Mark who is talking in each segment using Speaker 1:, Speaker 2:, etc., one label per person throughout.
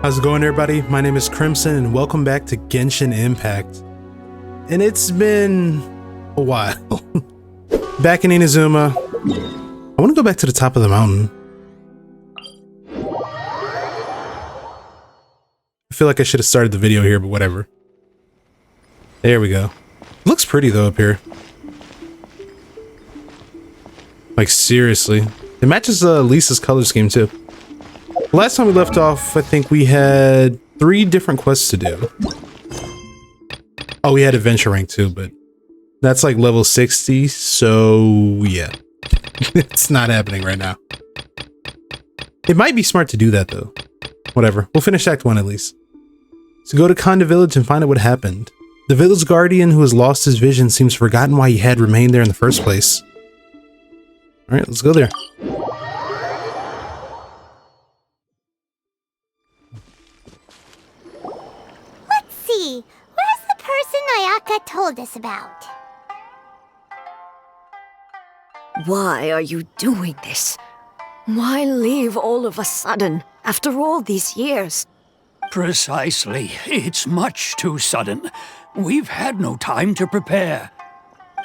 Speaker 1: How's it going, everybody? My name is Crimson and welcome back to Genshin Impact. And it's been a while. Back in Inazuma. I want to go back to the top of the mountain. I feel like I should have started the video here, but whatever. There we go. Looks pretty though up here. Like seriously. It matches Lisa's color scheme too. Last time we left off, I think we had 3 different quests to do. Oh, we had adventure rank too, but that's like level 60, so yeah. It's not happening right now. It might be smart to do that though. Whatever, we'll finish Act 1 at least. So go to Konda Village and find out what happened. The village guardian who has lost his vision seems forgotten why he had remained there in the first place. Alright, let's go there.
Speaker 2: Where's the person Ayaka told us about?
Speaker 3: Why are you doing this? Why leave all of a sudden, after all these years?
Speaker 4: Precisely. It's much too sudden. We've had no time to prepare.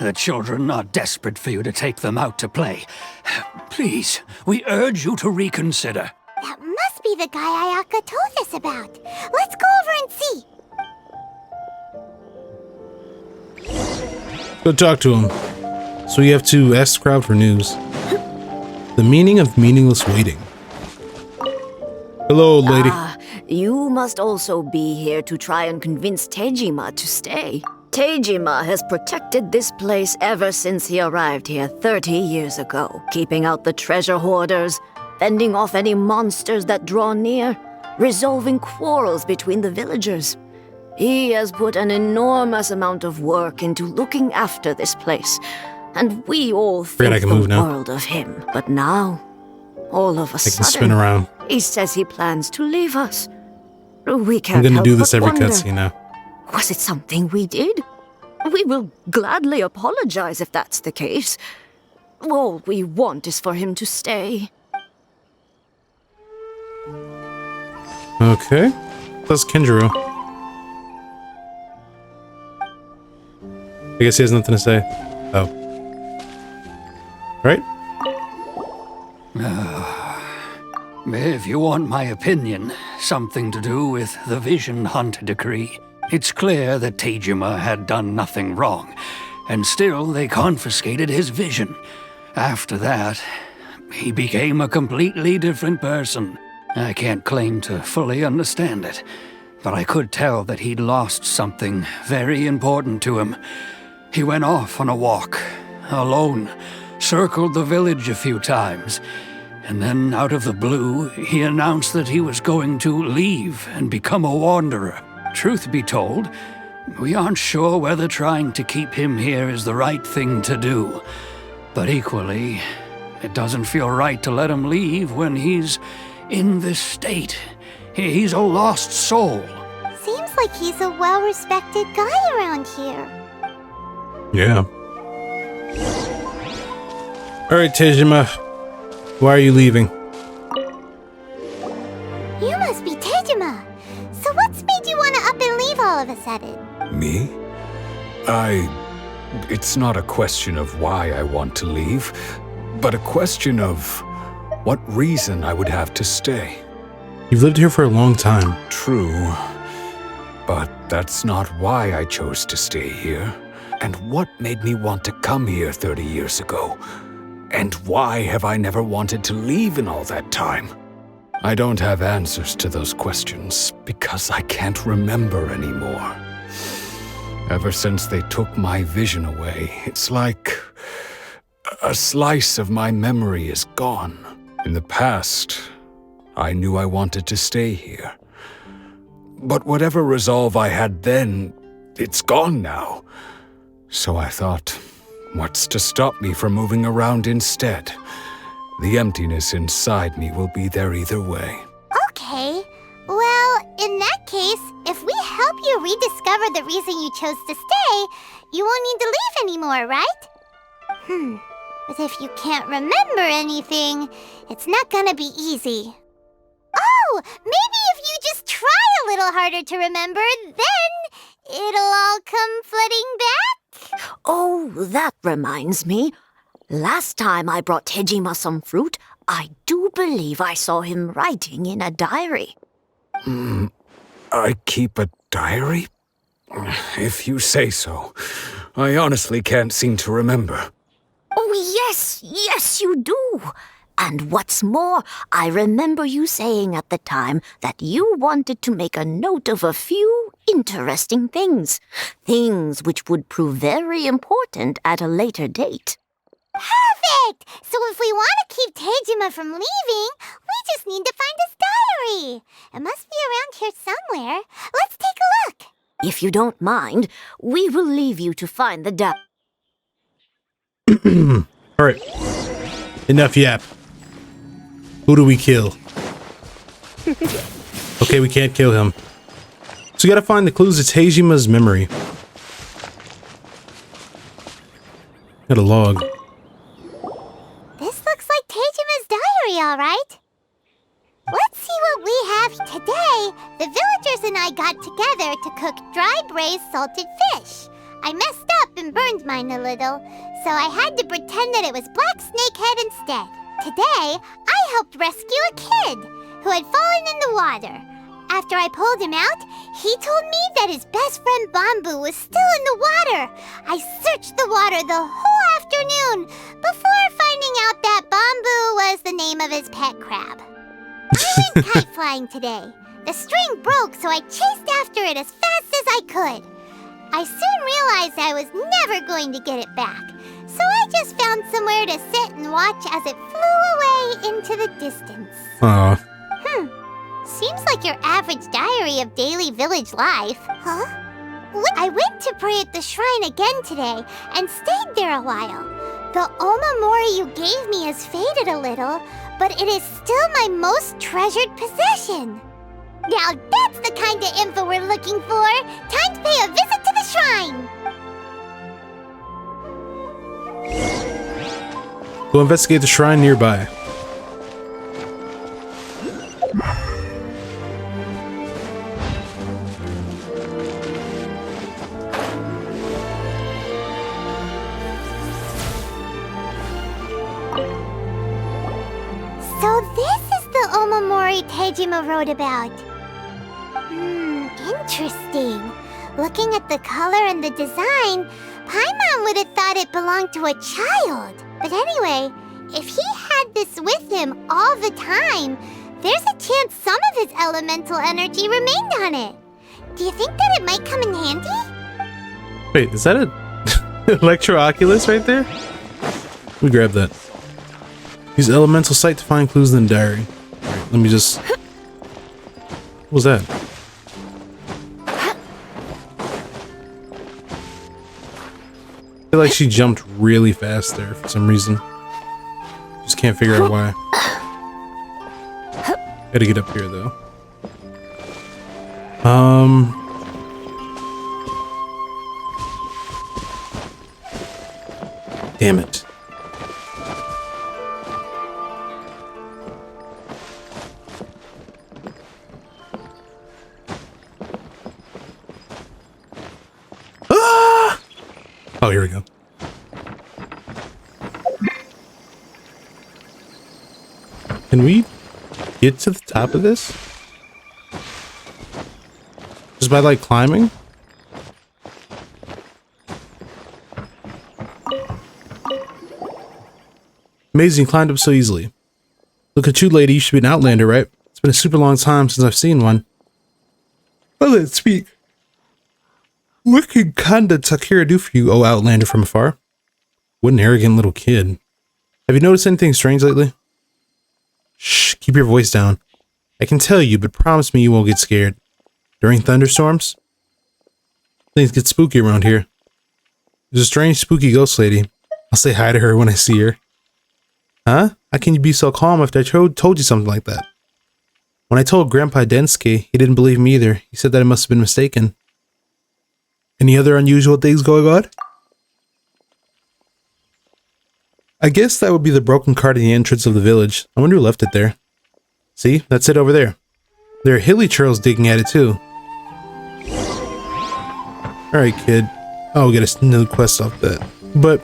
Speaker 4: The children are desperate for you to take them out to play. Please, we urge you to reconsider.
Speaker 2: That must be the guy Ayaka told us about. Let's go over and see.
Speaker 1: Go talk to him. So you have to ask the crowd for news. The meaning of meaningless waiting. Hello, old lady.
Speaker 3: You must also be here to try and convince Tejima to stay. Tejima has protected this place ever since he arrived here 30 years ago, keeping out the treasure hoarders, fending off any monsters that draw near, resolving quarrels between the villagers. He has put an enormous amount of work into looking after this place, and we all think the world of him. But now, all of a sudden,
Speaker 1: spin around.
Speaker 3: He says he plans to leave us. We can't
Speaker 1: I'm gonna
Speaker 3: help
Speaker 1: do this
Speaker 3: but
Speaker 1: every
Speaker 3: wonder,
Speaker 1: cutscene now.
Speaker 3: was it something we did? We will gladly apologize if that's the case. All we want is for him to stay.
Speaker 1: Okay. That's Kenjiro. I guess he has nothing to say. Oh. Right?
Speaker 4: If you want my opinion, something to do with the Vision Hunt decree. It's clear that Tejima had done nothing wrong, and still they confiscated his vision. After that, he became a completely different person. I can't claim to fully understand it, but I could tell that he'd lost something very important to him. He went off on a walk, alone, circled the village a few times, and then out of the blue, he announced that he was going to leave and become a wanderer. Truth be told, we aren't sure whether trying to keep him here is the right thing to do. But equally, it doesn't feel right to let him leave when he's in this state. He's a lost soul.
Speaker 2: Seems like he's a well-respected guy around here.
Speaker 1: Yeah. Alright, Tejima. Why are you leaving?
Speaker 2: You must be Tejima. So what's made you want to up and leave all of a sudden?
Speaker 5: Me? It's not a question of why I want to leave, but a question of what reason I would have to stay.
Speaker 1: You've lived here for a long time.
Speaker 5: True, but that's not why I chose to stay here. And what made me want to come here 30 years ago? And why have I never wanted to leave in all that time? I don't have answers to those questions because I can't remember anymore. Ever since they took my vision away, it's like a slice of my memory is gone. In the past, I knew I wanted to stay here. But whatever resolve I had then, it's gone now. So I thought, what's to stop me from moving around instead? The emptiness inside me will be there either way.
Speaker 2: Okay. Well, in that case, if we help you rediscover the reason you chose to stay, you won't need to leave anymore, right? But if you can't remember anything, it's not gonna be easy. Oh, maybe if you just little harder to remember, then it'll all come flooding back.
Speaker 3: Oh, that reminds me. Last time I brought Tejima some fruit, I do believe I saw him writing in a diary.
Speaker 5: I keep a diary? If you say so. I honestly can't seem to remember.
Speaker 3: Oh, yes, you do. And what's more, I remember you saying at the time that you wanted to make a note of a few interesting things. Things which would prove very important at a later date.
Speaker 2: Perfect! So if we want to keep Tejima from leaving, we just need to find his diary. It must be around here somewhere. Let's take a look.
Speaker 3: If you don't mind, we will leave you to find the diary.
Speaker 1: Alright. Enough yap. Who do we kill? Okay, we can't kill him. So we gotta find the clues to Tejima's memory. Got a log.
Speaker 2: This looks like Tejima's diary, all right. Let's see what we have today. The villagers and I got together to cook dry braised salted fish. I messed up and burned mine a little, so I had to pretend that it was black snakehead instead. Today, I helped rescue a kid who had fallen in the water. After I pulled him out, he told me that his best friend Bamboo was still in the water. I searched the water the whole afternoon before finding out that Bamboo was the name of his pet crab. I went kite flying today. The string broke, so I chased after it as fast as I could. I soon realized I was never going to get it back, so I just found somewhere to sit and watch as it flew away into the distance.
Speaker 1: Aw.
Speaker 2: Seems like your average diary of daily village life. Huh? I went to pray at the shrine again today and stayed there a while. The omamori you gave me has faded a little, but it is still my most treasured possession. Now that's the kind of info we're looking for. Time to pay a visit to the shrine.
Speaker 1: Go investigate the shrine nearby.
Speaker 2: So this is the omamori Tejima wrote about. Interesting. Looking at the color and the design, Paimon would have thought it belonged to a child. But anyway, if he had this with him all the time, there's a chance some of his elemental energy remained on it. Do you think that it might come in handy?
Speaker 1: Wait, is that a Electro Oculus right there? Let me grab that. Use elemental sight to find clues in the diary. Alright, let me just... What was that? I feel like she jumped really fast there for some reason. Just can't figure out why. Gotta get up here though. Damn it. Oh, here we go. Can we get to the top of this? Just by like climbing? Amazing, you climbed up so easily. Look at you, lady. You should be an outlander, right? It's been a super long time since I've seen one. Well, let's speak. What could Kanda Takira do for you, oh outlander from afar? What an arrogant little kid. Have you noticed anything strange lately? Shh, keep your voice down. I can tell you, but promise me you won't get scared. During thunderstorms? Things get spooky around here. There's a strange, spooky ghost lady. I'll say hi to her when I see her. Huh? How can you be so calm after I told you something like that? When I told Grandpa Densuke, he didn't believe me either. He said that I must have been mistaken. Any other unusual things going on? I guess that would be the broken cart in the entrance of the village. I wonder who left it there. See? That's it over there. There are hilly churls digging at it too. Alright, kid. Oh, we got another quest off that. But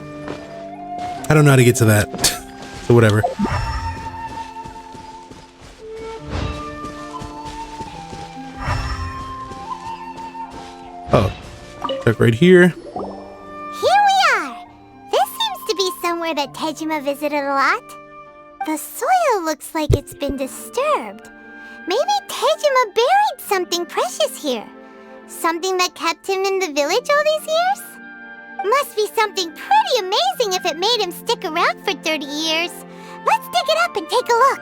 Speaker 1: I don't know how to get to that. So whatever. Oh. Check right here.
Speaker 2: Here we are! This seems to be somewhere that Tejima visited a lot. The soil looks like it's been disturbed. Maybe Tejima buried something precious here. Something that kept him in the village all these years? Must be something pretty amazing if it made him stick around for 30 years. Let's dig it up and take a look.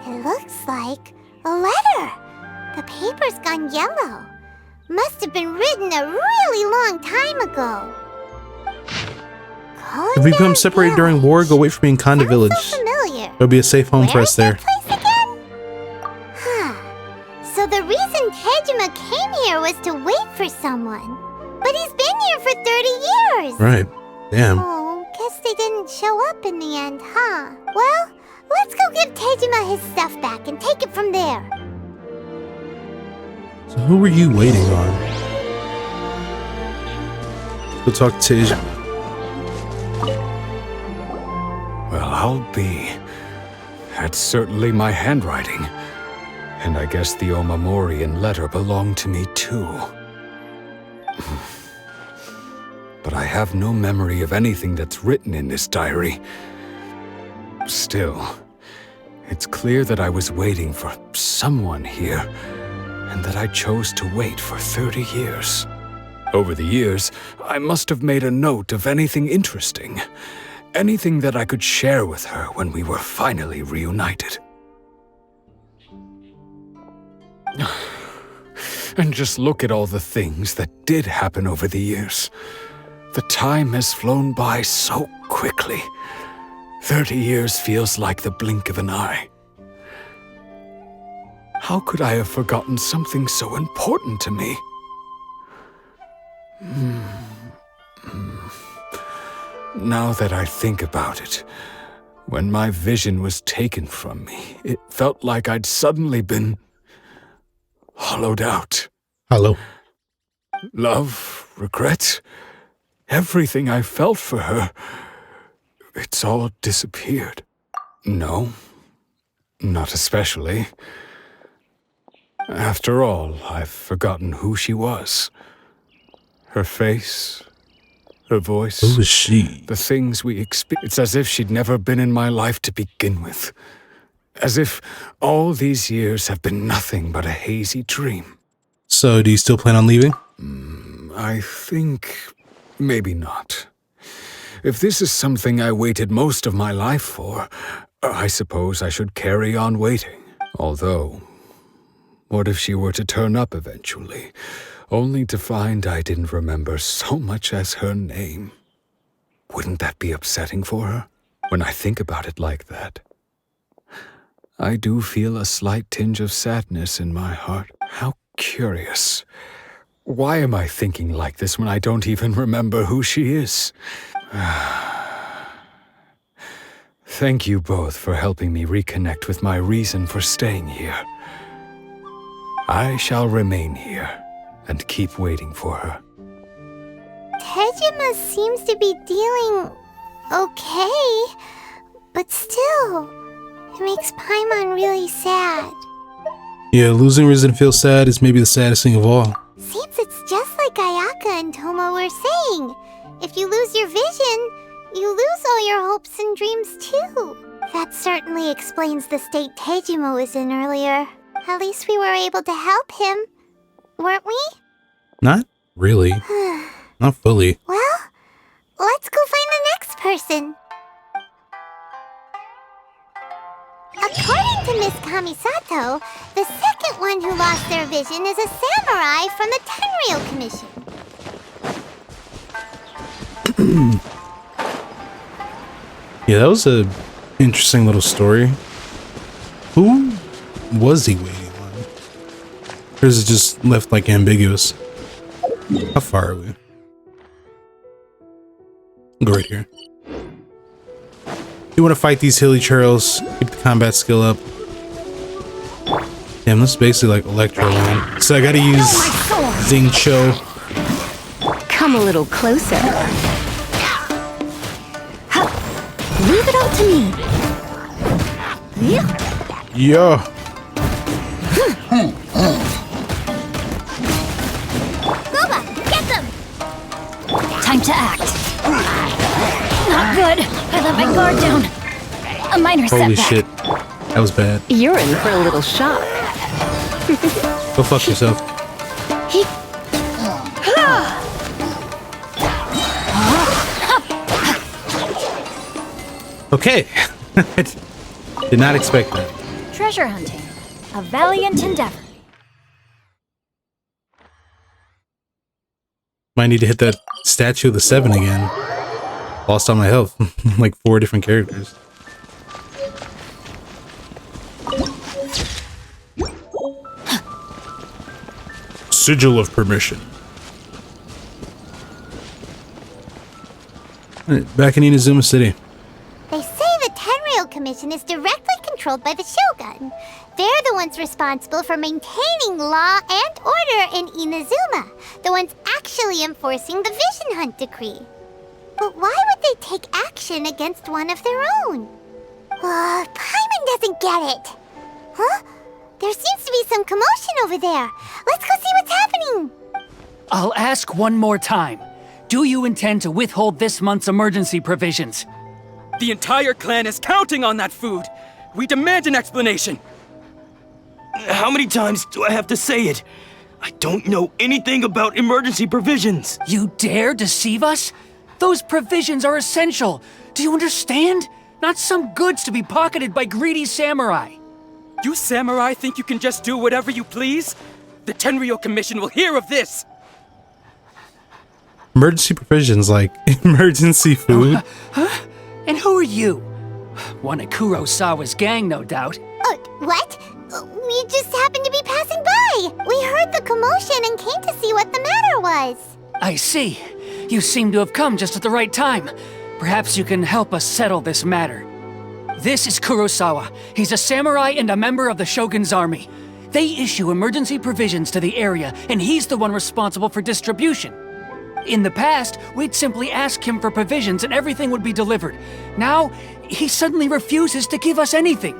Speaker 2: It looks like a letter. The paper's gone yellow. Must have been written a really long time ago.
Speaker 1: If we become separated during war, go away from Inconda Village.
Speaker 2: So familiar.
Speaker 1: There'll be a safe home for us there.
Speaker 2: Where is that place again? So the reason Tejima came here was to wait for someone. But he's been here for 30 years.
Speaker 1: Right. Damn.
Speaker 2: Oh, guess they didn't show up in the end, huh? Well, let's go give Tejima his stuff back and take it from there.
Speaker 1: So who were you waiting on? Go talk to Tejima.
Speaker 5: Well, I'll be. That's certainly my handwriting. And I guess the Omamorian letter belonged to me too. But I have no memory of anything that's written in this diary. Still, it's clear that I was waiting for someone here, and that I chose to wait for 30 years. Over the years, I must have made a note of anything interesting. Anything that I could share with her when we were finally reunited. And just look at all the things that did happen over the years. The time has flown by so quickly. 30 years feels like the blink of an eye. How could I have forgotten something so important to me? Now that I think about it, when my vision was taken from me, it felt like I'd suddenly been hollowed out.
Speaker 1: Hello.
Speaker 5: Love, regret, everything I felt for her, it's all disappeared. No, not especially. After all, I've forgotten who she was. Her face, her voice.
Speaker 1: Who was she?
Speaker 5: The things we experienced. It's as if she'd never been in my life to begin with. As if all these years have been nothing but a hazy dream.
Speaker 1: So, do you still plan on leaving?
Speaker 5: I think maybe not. If this is something I waited most of my life for, I suppose I should carry on waiting. Although, what if she were to turn up eventually, only to find I didn't remember so much as her name? Wouldn't that be upsetting for her? When I think about it like that, I do feel a slight tinge of sadness in my heart. How curious. Why am I thinking like this when I don't even remember who she is? Thank you both for helping me reconnect with my reason for staying here. I shall remain here and keep waiting for her.
Speaker 2: Tejima seems to be dealing okay, but still, it makes Paimon really sad.
Speaker 1: Yeah, losing reason to feel sad is maybe the saddest thing of all.
Speaker 2: Seems it's just like Ayaka and Tomo were saying. If you lose your vision, you lose all your hopes and dreams too. That certainly explains the state Tejima was in earlier. At least we were able to help him, weren't we?
Speaker 1: Not really. Not fully.
Speaker 2: Well, let's go find the next person. According to Miss Kamisato, the second one who lost their vision is a samurai from the Tenryou Commission.
Speaker 1: Yeah, that was a interesting little story. Who was he waiting on? Or is it just left like ambiguous? How far are we? Go right here. You want to fight these hilly churls, keep the combat skill up. Damn, this is basically like Electro Land. So I gotta use Zing Cho.
Speaker 6: Come a little closer. Leave it all to me.
Speaker 1: Yeah.
Speaker 2: Boba, get them!
Speaker 6: Time to act. Not good. I let my guard down. A minor
Speaker 1: Holy
Speaker 6: setback.
Speaker 1: shit. That was bad.
Speaker 6: You're in for a little shock.
Speaker 1: Go fuck yourself. Okay. Did not expect that.
Speaker 6: Treasure hunting. A valiant endeavor.
Speaker 1: Might need to hit that statue of the 7 again. Lost all my health. Like 4 different characters. Sigil of permission. Alright, back in Inazuma City.
Speaker 2: They say the Tenryou Commission is directly controlled by the Shogun. They're the ones responsible for maintaining law and order in Inazuma. The ones actually enforcing the Vision Hunt Decree. But why would they take action against one of their own? Paimon doesn't get it. Huh? There seems to be some commotion over there. Let's go see what's happening.
Speaker 7: I'll ask one more time. Do you intend to withhold this month's emergency provisions?
Speaker 8: The entire clan is counting on that food. We demand an explanation. How many times do I have to say it? I don't know anything about emergency provisions.
Speaker 7: You dare deceive us? Those provisions are essential. Do you understand? Not some goods to be pocketed by greedy samurai.
Speaker 8: You samurai think you can just do whatever you please? The Tenryou Commission will hear of this.
Speaker 1: Emergency provisions like emergency food.
Speaker 7: And who are you? One of Kurosawa's gang, no doubt.
Speaker 2: What? We just happened to be passing by. We heard the commotion and came to see what the matter was.
Speaker 7: I see. You seem to have come just at the right time. Perhaps you can help us settle this matter. This is Kurosawa. He's a samurai and a member of the Shogun's army. They issue emergency provisions to the area, and he's the one responsible for distribution. In the past, we'd simply ask him for provisions and everything would be delivered. Now, he suddenly refuses to give us anything.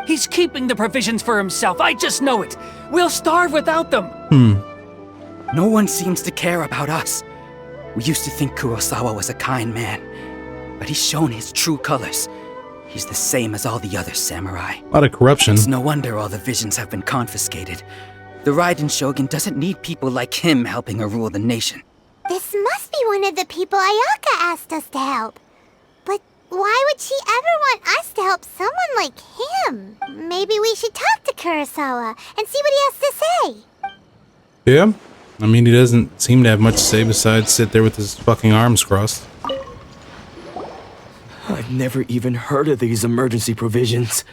Speaker 7: He's keeping the provisions for himself, I just know it. We'll starve without them.
Speaker 8: No one seems to care about us. We used to think Kurosawa was a kind man, but he's shown his true colors. He's the same as all the other samurai.
Speaker 1: A lot of corruption.
Speaker 8: It's no wonder all the visions have been confiscated. The Raiden Shogun doesn't need people like him helping her rule the nation.
Speaker 2: This must be one of the people Ayaka asked us to help. But why would she ever want us to help someone like him? Maybe we should talk to Kurosawa and see what he has to say.
Speaker 1: Yeah. I mean, he doesn't seem to have much to say besides sit there with his fucking arms crossed.
Speaker 9: I've never even heard of these emergency provisions.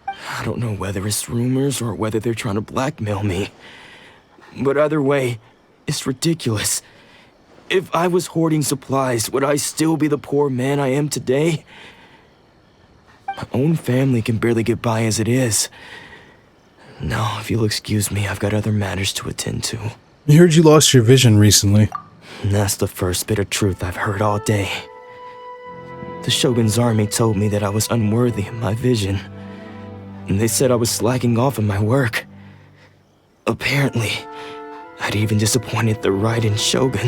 Speaker 9: I don't know whether it's rumors or whether they're trying to blackmail me. But either way, it's ridiculous. If I was hoarding supplies, would I still be the poor man I am today? My own family can barely get by as it is. Now, if you'll excuse me, I've got other matters to attend to.
Speaker 1: I heard you lost your vision recently.
Speaker 9: And that's the first bit of truth I've heard all day. The Shogun's army told me that I was unworthy of my vision. And they said I was slacking off in my work. Apparently, I'd even disappointed the Raiden Shogun.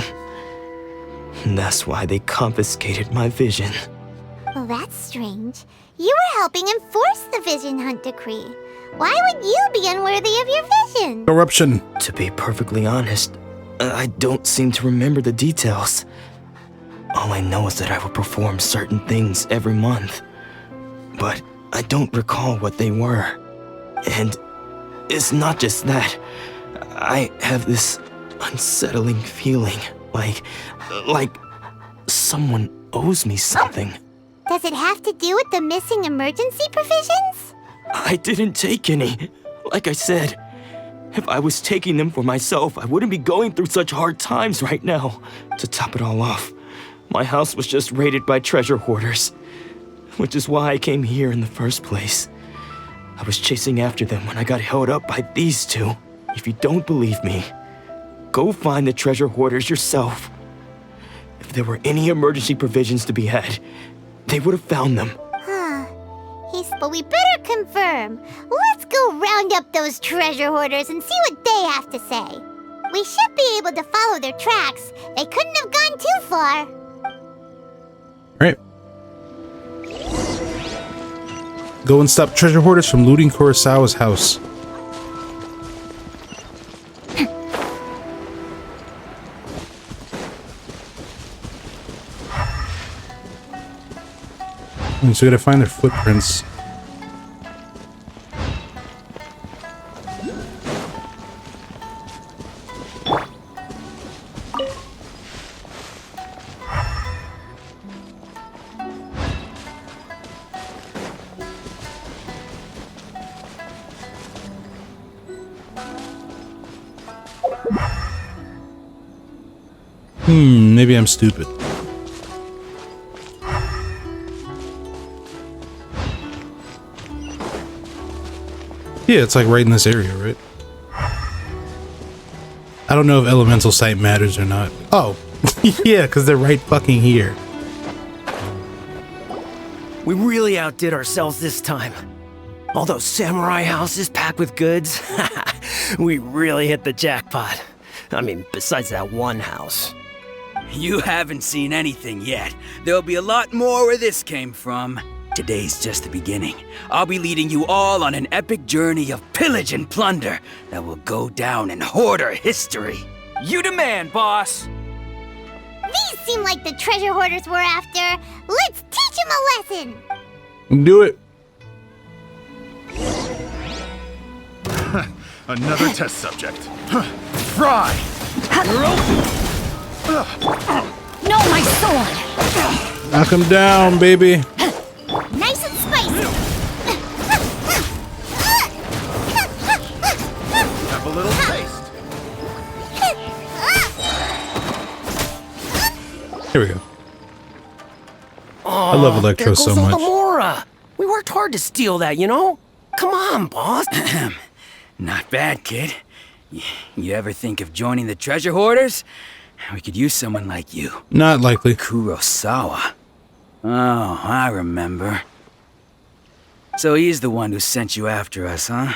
Speaker 9: And that's why they confiscated my vision.
Speaker 2: Well, that's strange. You were helping enforce the Vision Hunt Decree. Why would you be unworthy of your vision?
Speaker 1: Corruption.
Speaker 9: To be perfectly honest, I don't seem to remember the details. All I know is that I would perform certain things every month. But I don't recall what they were. And it's not just that. I have this unsettling feeling, like someone owes me something.
Speaker 2: Does it have to do with the missing emergency provisions?
Speaker 9: I didn't take any. Like I said, if I was taking them for myself, I wouldn't be going through such hard times right now. To top it all off, my house was just raided by treasure hoarders. which is why I came here in the first place. I was chasing after them when I got held up by these two. If you don't believe me, go find the treasure hoarders yourself. If there were any emergency provisions to be had, they would have found them.
Speaker 2: But we better confirm. Let's go round up those treasure hoarders and see what they have to say. We should be able to follow their tracks. They couldn't have gone too far.
Speaker 1: Right. Go and stop treasure hoarders from looting Kurosawa's house. So we gotta find their footprints. Maybe I'm stupid. Yeah, it's like right in this area, right? I don't know if elemental sight matters or not. Oh, yeah, because they're right fucking here.
Speaker 10: We really outdid ourselves this time. All those samurai houses packed with goods. We really hit the jackpot. I mean, besides that one house.
Speaker 8: You haven't seen anything yet. There'll be a lot more where this came from. Today's just the beginning. I'll be leading you all on an epic journey of pillage and plunder that will go down in hoarder history.
Speaker 7: You demand, boss.
Speaker 2: These seem like the treasure hoarders we're after. Let's teach them a lesson.
Speaker 1: Do it.
Speaker 11: Another test subject. Fry!
Speaker 6: No, my sword!
Speaker 1: Knock him down, baby.
Speaker 2: Nice and spicy.
Speaker 11: Have a little taste.
Speaker 1: Here we go. I love Electro so much.
Speaker 10: Amora. We worked hard to steal that, you know? Come on, boss.
Speaker 8: Not bad, kid. You ever think of joining the treasure hoarders? We could use someone like you.
Speaker 1: Not likely.
Speaker 8: Kurosawa. Oh, I remember. So he's the one who sent you after us, huh?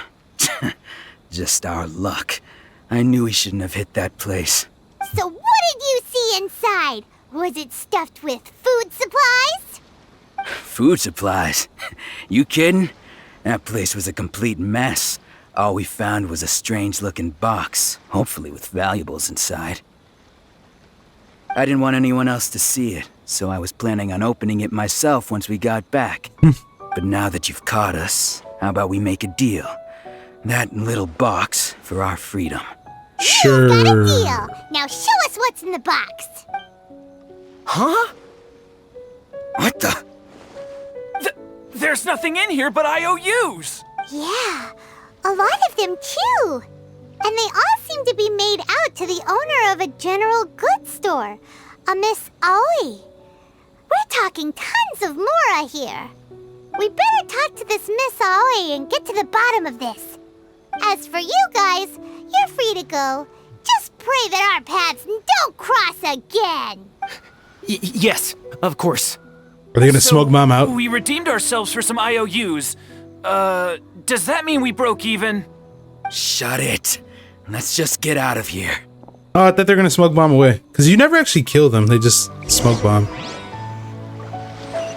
Speaker 8: Just our luck. I knew he shouldn't have hit that place.
Speaker 2: So what did you see inside? Was it stuffed with food supplies?
Speaker 8: Food supplies? You kidding? That place was a complete mess. All we found was a strange-looking box, hopefully with valuables inside. I didn't want anyone else to see it, so I was planning on opening it myself once we got back. But now that you've caught us, how about we make a deal? That little box for our freedom.
Speaker 1: Sure.
Speaker 2: You got a deal. Now show us what's in the box.
Speaker 10: Huh?
Speaker 8: What the?
Speaker 7: There's nothing in here but IOUs!
Speaker 2: Yeah, a lot of them too. And they all seem to be made out to the owner of a general goods store, a Miss Aoi. We're talking tons of Mora here. We better talk to this Miss Aoi and get to the bottom of this. As for you guys, you're free to go. Just pray that our paths don't cross again.
Speaker 10: Yes, of course.
Speaker 1: Are they gonna smoke Mom out?
Speaker 7: We redeemed ourselves for some IOUs. Does that mean we broke even?
Speaker 8: Shut it. Let's just get out of here.
Speaker 1: Oh, I thought they were gonna smoke bomb away. Because you never actually kill them, they just smoke bomb.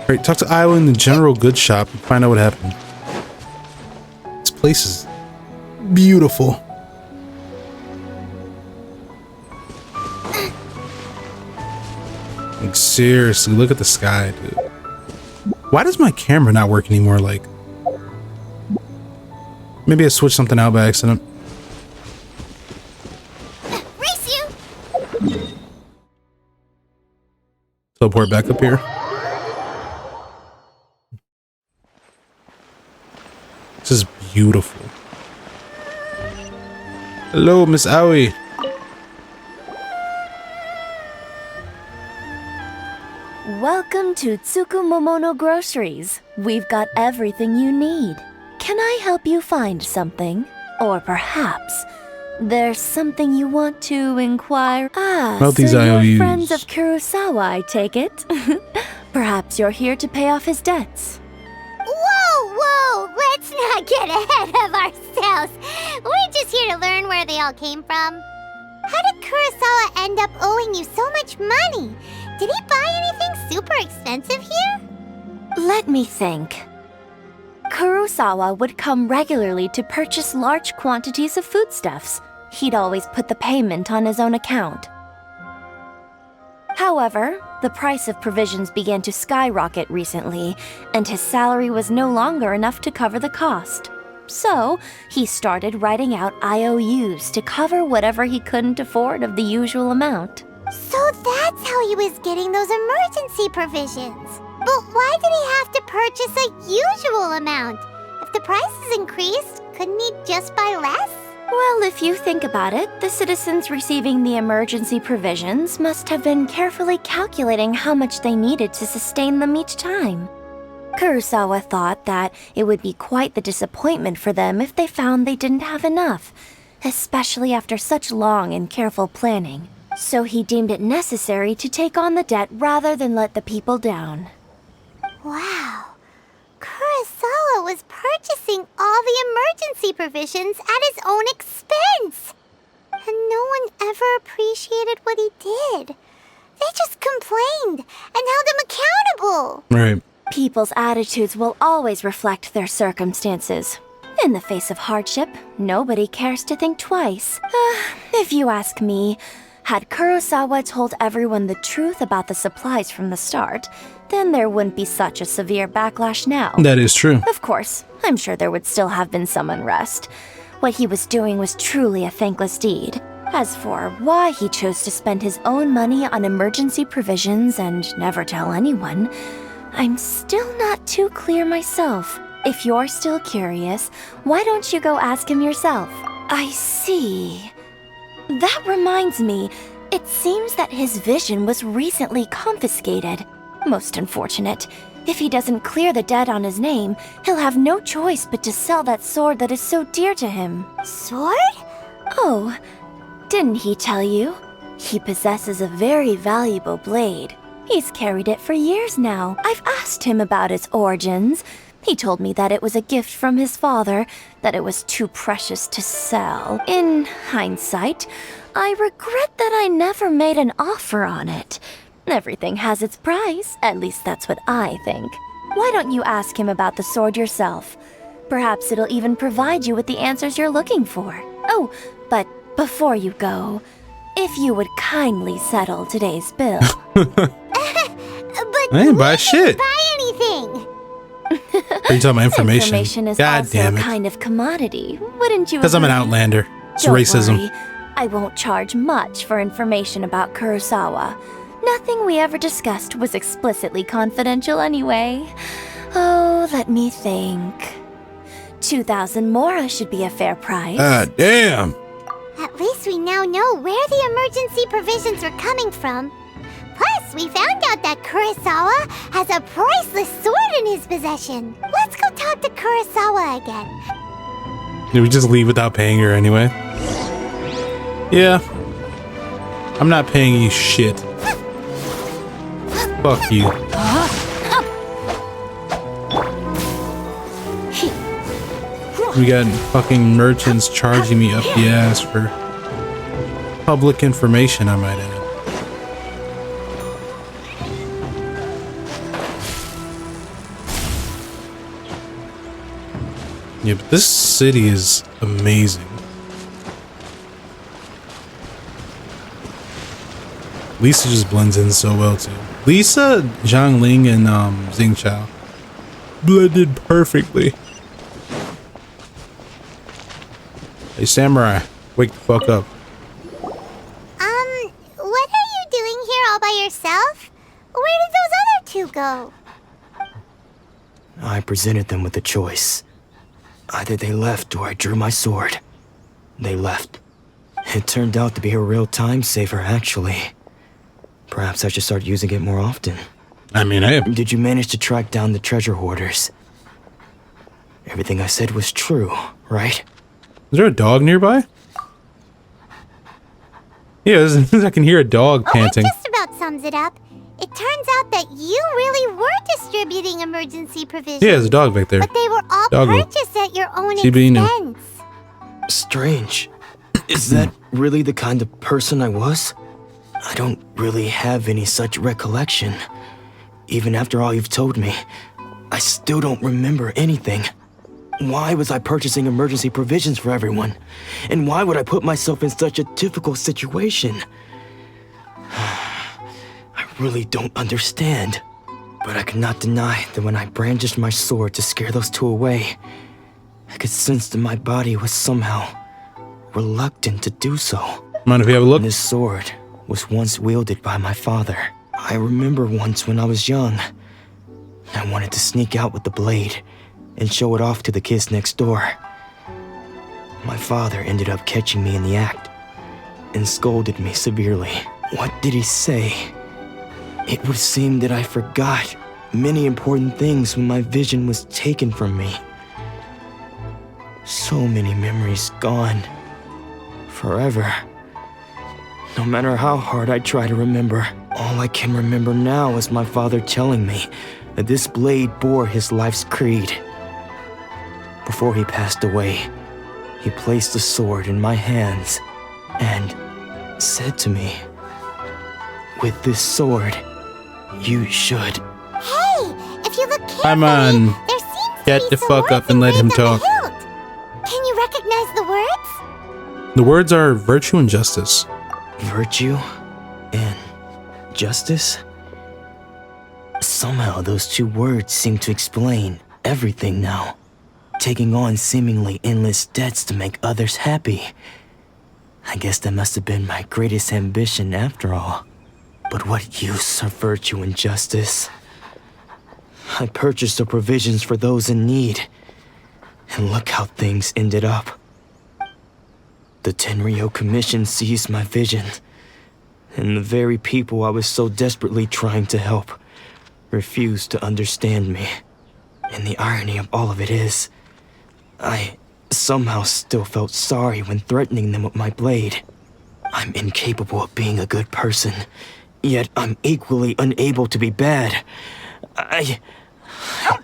Speaker 1: Alright, talk to Iowa in the general goods shop and find out what happened. This place is beautiful. Like, seriously, look at the sky, dude. Why does my camera not work anymore? Like, maybe I switched something out by accident.
Speaker 2: Race you!
Speaker 1: Teleport back up here. This is beautiful. Hello, Miss Aoi.
Speaker 12: Welcome to Tsukumomono Groceries. We've got everything you need. Can I help you find something? Or perhaps there's something you want to inquire?
Speaker 1: About these
Speaker 12: so
Speaker 1: IOUs.
Speaker 12: you're friends of Kurosawa, I take it? Perhaps you're here to pay off his debts.
Speaker 2: Whoa! Let's not get ahead of ourselves. We're just here to learn where they all came from. How did Kurosawa end up owing you so much money? Did he buy anything super expensive here?
Speaker 12: Let me think. Kurosawa would come regularly to purchase large quantities of foodstuffs. He'd always put the payment on his own account. However, the price of provisions began to skyrocket recently, and his salary was no longer enough to cover the cost. So, he started writing out IOUs to cover whatever he couldn't afford of the usual amount.
Speaker 2: So that's how he was getting those emergency provisions. But why did he have to purchase a usual amount? If the prices increased, couldn't he just buy less?
Speaker 12: Well, if you think about it, the citizens receiving the emergency provisions must have been carefully calculating how much they needed to sustain them each time. Kurosawa thought that it would be quite the disappointment for them if they found they didn't have enough, especially after such long and careful planning. So he deemed it necessary to take on the debt rather than let the people down.
Speaker 2: Wow. Kurosawa was purchasing all the emergency provisions at his own expense. And no one ever appreciated what he did. They just complained and held him accountable.
Speaker 1: Right.
Speaker 12: People's attitudes will always reflect their circumstances. In the face of hardship, nobody cares to think twice. If you ask me, had Kurosawa told everyone the truth about the supplies from the start, then there wouldn't be such a severe backlash now.
Speaker 1: That is true.
Speaker 12: Of course, I'm sure there would still have been some unrest. What he was doing was truly a thankless deed. As for why he chose to spend his own money on emergency provisions and never tell anyone, I'm still not too clear myself. If you're still curious, why don't you go ask him yourself? I see. That reminds me, it seems that his vision was recently confiscated. Most unfortunate. If he doesn't clear the debt on his name, he'll have no choice but to sell that sword that is so dear to him.
Speaker 2: Sword?
Speaker 12: Oh, didn't he tell you? He possesses a very valuable blade. He's carried it for years now. I've asked him about its origins. He told me that it was a gift from his father, that it was too precious to sell. In hindsight, I regret that I never made an offer on it. Everything has its price, at least that's what I think. Why don't you ask him about the sword yourself? Perhaps it'll even provide you with the answers you're looking for. Oh, but before you go, if you would kindly settle today's bill.
Speaker 2: But
Speaker 1: I didn't buy shit.
Speaker 2: buy anything.
Speaker 1: Are you talking about information?
Speaker 12: Information is
Speaker 1: God
Speaker 12: also
Speaker 1: damn
Speaker 12: a
Speaker 1: it.
Speaker 12: kind of commodity, wouldn't you?
Speaker 1: Because I'm an
Speaker 12: agree?
Speaker 1: outlander. It's
Speaker 12: Don't
Speaker 1: racism.
Speaker 12: worry. I won't charge much for information about Kurosawa. Nothing we ever discussed was explicitly confidential anyway. Oh, let me think. 2,000 mora should be a fair price.
Speaker 1: Damn.
Speaker 2: At least we now know where the emergency provisions were coming from. Plus, we found out that Kurosawa has a priceless sword in his possession. Let's go talk to Kurosawa again.
Speaker 1: Did we just leave without paying her anyway? Yeah. I'm not paying you shit. Fuck you. We got fucking merchants charging me up the ass for public information, I might add. Yeah, but this city is amazing. Lisa just blends in so well too. Lisa, Zhang Ling, and Xing Chao blended perfectly. Hey Samurai, wake the fuck up.
Speaker 2: What are you doing here all by yourself? Where did those other two go?
Speaker 9: I presented them with a choice. Either they left or I drew my sword. They left. It turned out to be a real time saver, actually. Perhaps I should start using it more often.
Speaker 1: I mean, hey.
Speaker 9: Did you manage to track down the treasure hoarders? Everything I said was true, right?
Speaker 1: Is there a dog nearby? Yeah, I can hear a dog panting.
Speaker 2: Oh, that just about sums it up. It turns out that you really were distributing emergency provisions.
Speaker 1: Yeah, there's a dog back there.
Speaker 2: But they were all
Speaker 1: Doggo.
Speaker 2: purchased at your own
Speaker 1: Chibino.
Speaker 2: expense.
Speaker 9: Strange. Is that really the kind of person I was? I don't really have any such recollection. Even after all you've told me, I still don't remember anything. Why was I purchasing emergency provisions for everyone? And why would I put myself in such a difficult situation? I really don't understand. But I cannot deny that when I brandished my sword to scare those two away, I could sense that my body was somehow reluctant to do so.
Speaker 1: Mind if we have a look?
Speaker 9: This sword was once wielded by my father. I remember once when I was young, I wanted to sneak out with the blade and show it off to the kids next door. My father ended up catching me in the act and scolded me severely. What did he say? It would seem that I forgot many important things when my vision was taken from me. So many memories gone. Forever. No matter how hard I try to remember, all I can remember now is my father telling me that this blade bore his life's creed. Before he passed away, he placed the sword in my hands and said to me, "With this sword, you should..."
Speaker 2: Hey, if you look carefully,
Speaker 1: I'm on.
Speaker 2: there seems to
Speaker 1: Get
Speaker 2: be
Speaker 1: the
Speaker 2: some
Speaker 1: fuck
Speaker 2: words
Speaker 1: up and let him
Speaker 2: engraved on
Speaker 1: talk.
Speaker 2: the hilt. Can you recognize the words?
Speaker 1: The words are virtue and justice.
Speaker 9: Virtue and justice? Somehow those two words seem to explain everything now. Taking on seemingly endless debts to make others happy. I guess that must have been my greatest ambition after all. But what use are virtue and justice? I purchased the provisions for those in need. And look how things ended up. The Tenryo Commission seized my vision. And the very people I was so desperately trying to help refused to understand me. And the irony of all of it is, I somehow still felt sorry when threatening them with my blade. I'm incapable of being a good person, yet I'm equally unable to be bad. I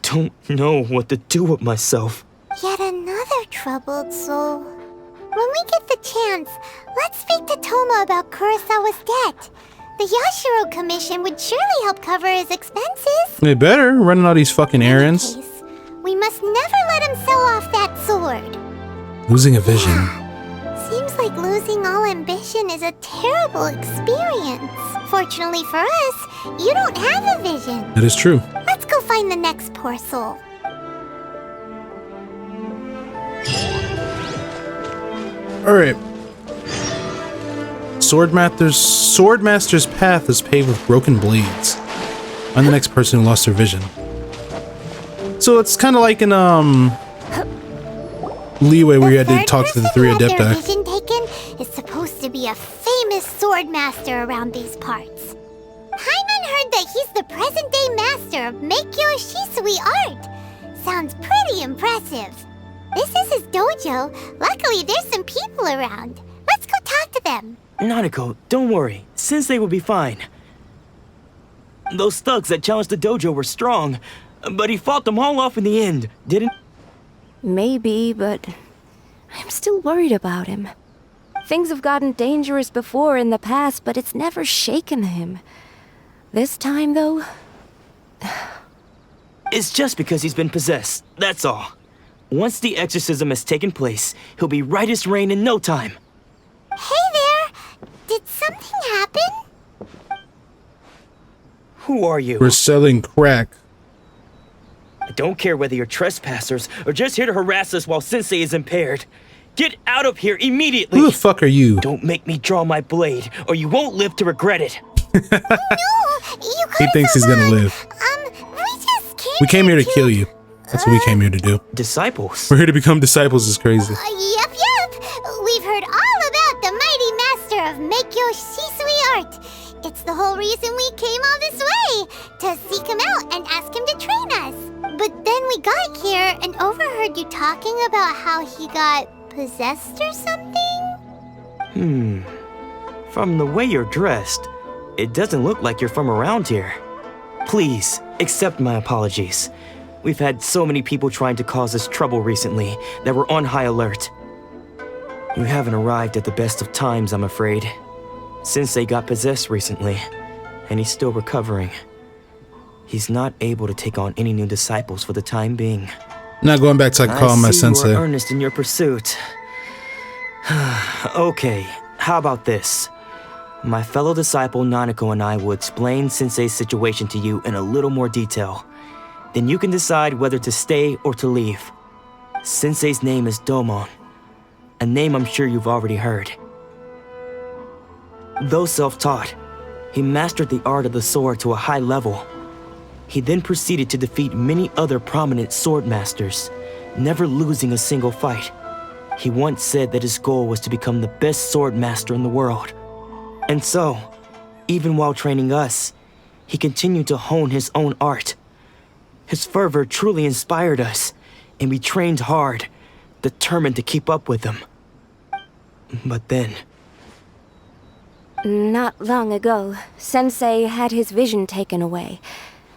Speaker 9: don't know what to do with myself.
Speaker 2: Yet another troubled soul. When we get the chance, let's speak to Toma about Kurosawa's debt. The Yashiro Commission would surely help cover his expenses.
Speaker 1: They better running all these fucking errands.
Speaker 2: In any case, we must never let him sell off that sword.
Speaker 1: Losing a vision.
Speaker 2: Seems like losing all ambition is a terrible experience. Fortunately for us, you don't have a vision.
Speaker 1: That is true.
Speaker 2: Let's go find the next poor soul.
Speaker 1: Alright. Swordmaster's path is paved with broken blades. I'm the next person who lost their vision. So it's kind of like an leeway where you had to talk to the three
Speaker 2: Their
Speaker 1: adepti.
Speaker 2: vision taken is supposed to be a famous swordmaster around these parts. Paimon heard that he's the present-day master of Meikyo Shisui art. Sounds pretty impressive. This is his dojo. Luckily, there's some people around. Let's go talk to them.
Speaker 9: Nanako, don't worry. Sensei will be fine. Those thugs that challenged the dojo were strong, but he fought them all off in the end, didn't?
Speaker 12: Maybe, but I'm still worried about him. Things have gotten dangerous before in the past, but it's never shaken him. This time, though...
Speaker 9: It's just because he's been possessed, that's all. Once the exorcism has taken place, he'll be right as rain in no time.
Speaker 2: Hey there! Did something happen?
Speaker 9: Who are you?
Speaker 1: We're selling crack.
Speaker 9: I don't care whether you're trespassers or just here to harass us while Sensei is impaired. Get out of here immediately!
Speaker 1: Who the fuck are you?
Speaker 9: Don't make me draw my blade, or you won't live to regret it.
Speaker 1: He thinks he's gonna live. We came here to kill you. That's what we came here to do.
Speaker 9: Disciples?
Speaker 1: We're here to become disciples is crazy.
Speaker 2: Yep. We've heard all about the mighty master of Meikyo Shisui art. It's the whole reason we came all this way, to seek him out and ask him to train us. But then we got here and overheard you talking about how he got possessed or something?
Speaker 9: From the way you're dressed, it doesn't look like you're from around here. Please, accept my apologies. We've had so many people trying to cause us trouble recently that we're on high alert. You haven't arrived at the best of times, I'm afraid. Sensei got possessed recently, and he's still recovering. He's not able to take on any new disciples for the time being.
Speaker 1: Not going back to call my sensei.
Speaker 9: You are earnest in your pursuit. Okay, how about this? My fellow disciple Nanako and I will explain Sensei's situation to you in a little more detail. Then you can decide whether to stay or to leave. Sensei's name is Domon, a name I'm sure you've already heard. Though self-taught, he mastered the art of the sword to a high level. He then proceeded to defeat many other prominent swordmasters, never losing a single fight. He once said that his goal was to become the best swordmaster in the world. And so, even while training us, he continued to hone his own art. His fervor truly inspired us, and we trained hard, determined to keep up with him. But then...
Speaker 12: Not long ago, Sensei had his vision taken away.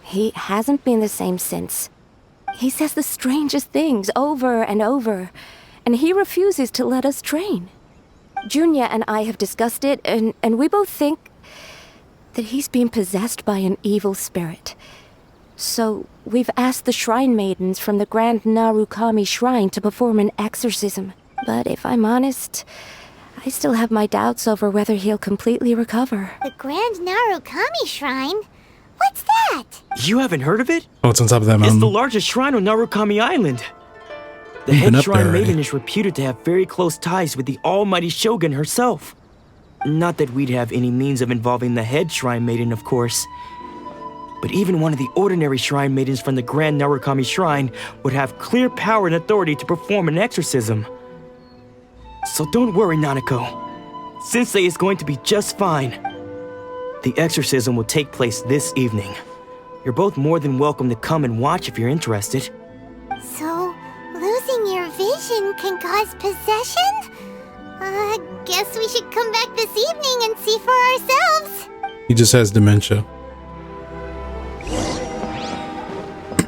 Speaker 12: He hasn't been the same since. He says the strangest things over and over, and he refuses to let us train. Junya and I have discussed it, and we both think that he's being possessed by an evil spirit. So we've asked the shrine maidens from the Grand Narukami Shrine to perform an exorcism. But if I'm honest, I still have my doubts over whether he'll completely recover.
Speaker 2: The Grand Narukami Shrine? What's that?
Speaker 9: You haven't heard of it?
Speaker 1: Oh, it's on top of that mountain.
Speaker 9: It's the largest shrine on Narukami Island. The head shrine maiden is reputed to have very close ties with the almighty Shogun herself. Not that we'd have any means of involving the head shrine maiden, of course. But even one of the ordinary shrine maidens from the Grand Narukami Shrine would have clear power and authority to perform an exorcism. So don't worry, Nanako. Sensei is going to be just fine. The exorcism will take place this evening. You're both more than welcome to come and watch if you're interested.
Speaker 2: So, losing your vision can cause possession? Guess we should come back this evening and see for ourselves.
Speaker 1: He just has dementia.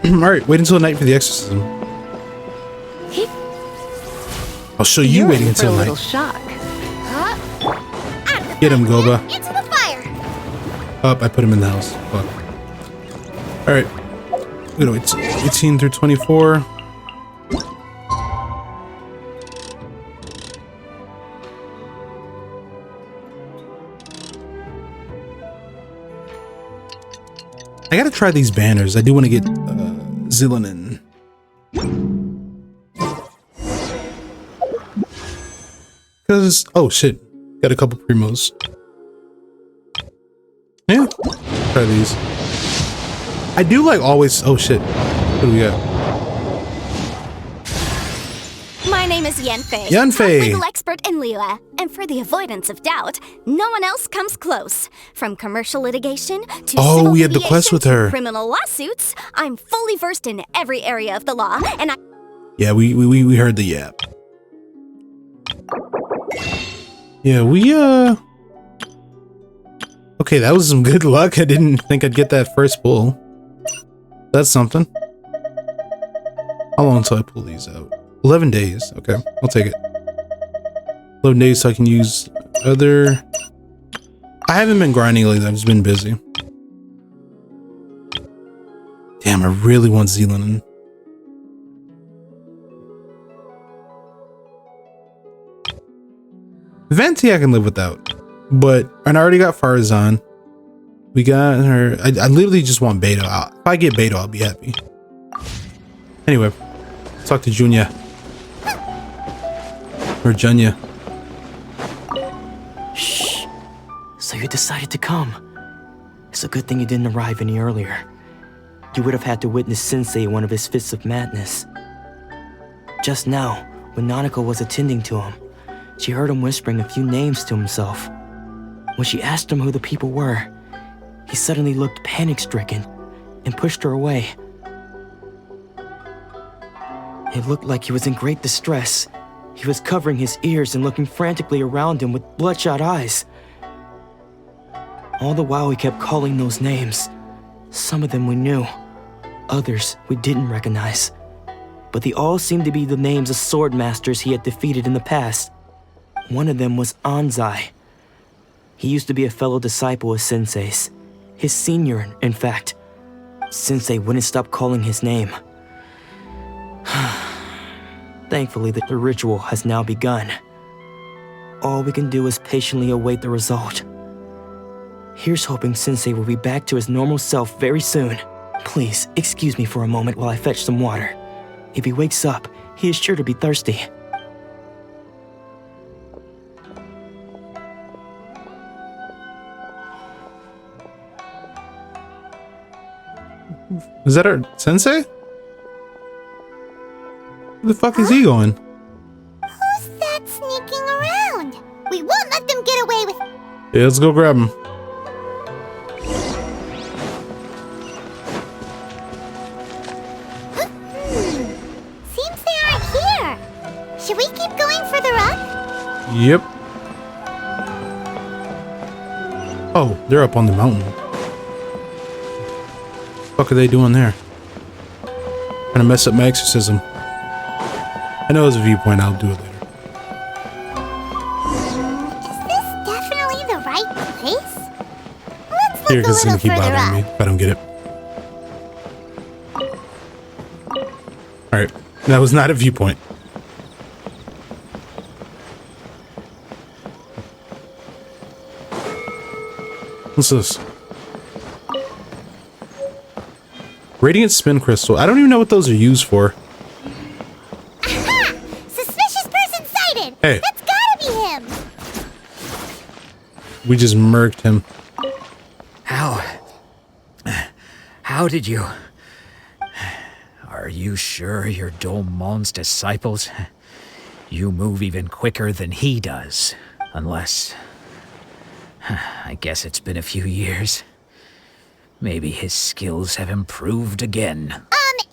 Speaker 1: Alright, wait until night for the exorcism. I'll show you waiting until night. Get him, Goba.
Speaker 2: Into the fire.
Speaker 1: Up, I put him in the house. Fuck. Alright. We're gonna wait 18 through 24. I gotta try these banners. I do want to get Zillinen. Because, oh shit, got a couple primos. Yeah, try these. I do like always, oh shit, what do we got?
Speaker 13: My name is Yanfei.
Speaker 1: Yanfei.
Speaker 13: Legal expert in Liyue. And for the avoidance of doubt, no one else comes close. From commercial litigation to civil
Speaker 1: we had the quest with her.
Speaker 13: criminal lawsuits, I'm fully versed in every area of the law, and I...
Speaker 1: Yeah, we heard the yap. Yeah, okay, that was some good luck. I didn't think I'd get that first pull. That's something. How long until I pull these out? 11 days. Okay, I'll take it. 11 days so I can use other... I haven't been grinding lately. I've just been busy. Damn, I really want Zillinen. Venti I can live without, but I already got Farazan. We got her. I literally just want Beto. If I get Beto, I'll be happy. Anyway, let's talk to Junya. Or Junya.
Speaker 9: Shh. So you decided to come. It's a good thing you didn't arrive any earlier. You would have had to witness Sensei in one of his fits of madness. Just now, when Nanako was attending to him, she heard him whispering a few names to himself. When she asked him who the people were, he suddenly looked panic-stricken and pushed her away. It looked like he was in great distress. He was covering his ears and looking frantically around him with bloodshot eyes. All the while he kept calling those names. Some of them we knew, others we didn't recognize. But they all seemed to be the names of swordmasters he had defeated in the past. One of them was Anzai. He used to be a fellow disciple of Sensei's. His senior, in fact. Sensei wouldn't stop calling his name. Thankfully, the ritual has now begun. All we can do is patiently await the result. Here's hoping Sensei will be back to his normal self very soon. Please, excuse me for a moment while I fetch some water. If he wakes up, he is sure to be thirsty.
Speaker 1: Is that our sensei? Where the fuck is he going?
Speaker 2: Who's that sneaking around? We won't let them get away with...
Speaker 1: Yeah, let's go grab him.
Speaker 2: Seems they aren't here. Should we keep going further up?
Speaker 1: Yep. Oh, they're up on the mountain. What the fuck are they doing there? Trying to mess up my exorcism. I know it's a viewpoint, I'll do it later.
Speaker 2: Is this definitely the right place? Let's
Speaker 1: Here,
Speaker 2: look a
Speaker 1: because it's gonna
Speaker 2: little
Speaker 1: keep
Speaker 2: further
Speaker 1: bothering me
Speaker 2: up.
Speaker 1: if I don't get it. Alright, that was not a viewpoint. What's this? Radiant spin crystal. I don't even know what those are used for.
Speaker 2: Aha! Suspicious person sighted!
Speaker 1: Hey.
Speaker 2: That's gotta be him!
Speaker 1: We just murked him.
Speaker 5: How did you... Are you sure you're Domon's disciples? You move even quicker than he does. Unless... I guess it's been a few years. Maybe his skills have improved again.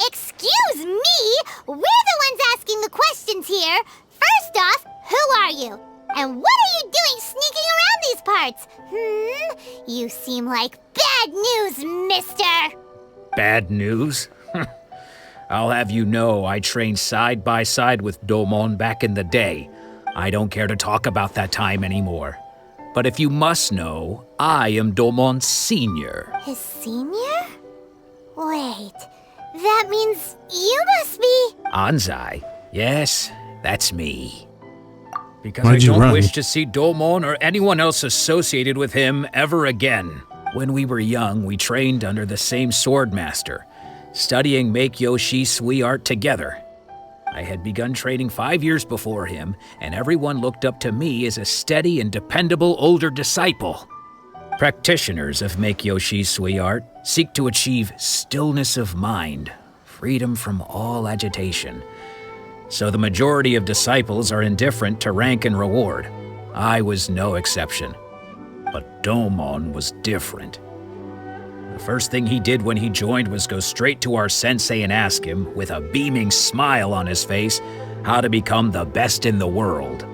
Speaker 2: Excuse me? We're the ones asking the questions here. First off, who are you? And what are you doing sneaking around these parts? You seem like bad news, mister.
Speaker 5: Bad news? I'll have you know I trained side by side with Domon back in the day. I don't care to talk about that time anymore. But if you must know, I am Domon's senior.
Speaker 2: His senior? Wait, that means you must be...
Speaker 5: Anzai? Yes, that's me. Because
Speaker 1: Why'd
Speaker 5: I
Speaker 1: you
Speaker 5: don't
Speaker 1: run?
Speaker 5: wish to see Domon or anyone else associated with him ever again. When we were young, we trained under the same swordmaster, studying Make-Yoshi Sui art together. I had begun training 5 years before him, and everyone looked up to me as a steady and dependable older disciple. Practitioners of Make-Yoshi Sui art seek to achieve stillness of mind, freedom from all agitation. So the majority of disciples are indifferent to rank and reward. I was no exception. But Domon was different. The first thing he did when he joined was go straight to our sensei and ask him, with a beaming smile on his face, how to become the best in the world.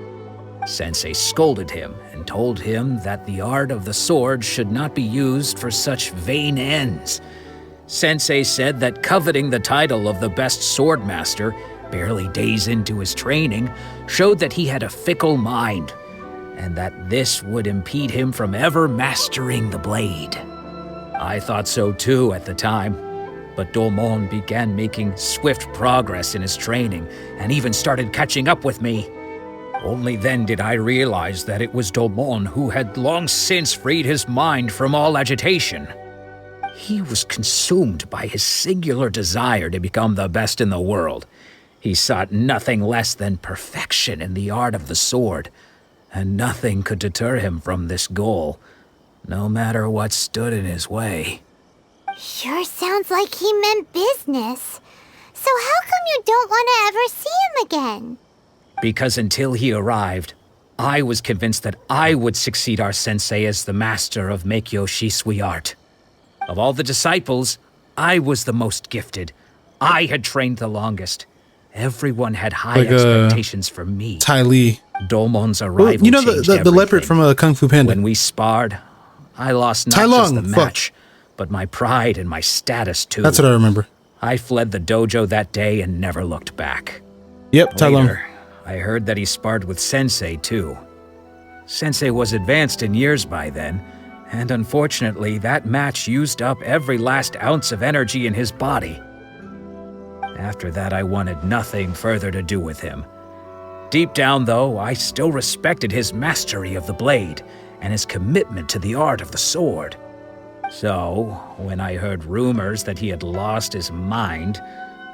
Speaker 5: Sensei scolded him and told him that the art of the sword should not be used for such vain ends. Sensei said that coveting the title of the best swordmaster, barely days into his training, showed that he had a fickle mind, and that this would impede him from ever mastering the blade. I thought so too at the time, but Domon began making swift progress in his training and even started catching up with me. Only then did I realize that it was Domon who had long since freed his mind from all agitation. He was consumed by his singular desire to become the best in the world. He sought nothing less than perfection in the art of the sword, and nothing could deter him from this goal, no matter what stood in his way.
Speaker 2: Sure sounds like he meant business. So how come you don't want to ever see him again?
Speaker 5: Because until he arrived,
Speaker 14: I was convinced that I would succeed our sensei as the master of Meikyo Shisui art. Of all the disciples, I was the most gifted. I had trained the longest. Everyone had high expectations for me.
Speaker 1: Ty Lee.
Speaker 14: Domon's arrival
Speaker 1: you know
Speaker 14: changed
Speaker 1: the leopard from Kung Fu Panda.
Speaker 14: When we sparred, I lost not just the match, but my pride and my status too.
Speaker 1: That's what I remember.
Speaker 14: I fled the dojo that day and never looked back.
Speaker 1: Yep, Tai Lung.
Speaker 14: Later, I heard that he sparred with Sensei too. Sensei was advanced in years by then, and unfortunately that match used up every last ounce of energy in his body. After that, I wanted nothing further to do with him. Deep down, though, I still respected his mastery of the blade and his commitment to the art of the sword. So, when I heard rumors that he had lost his mind,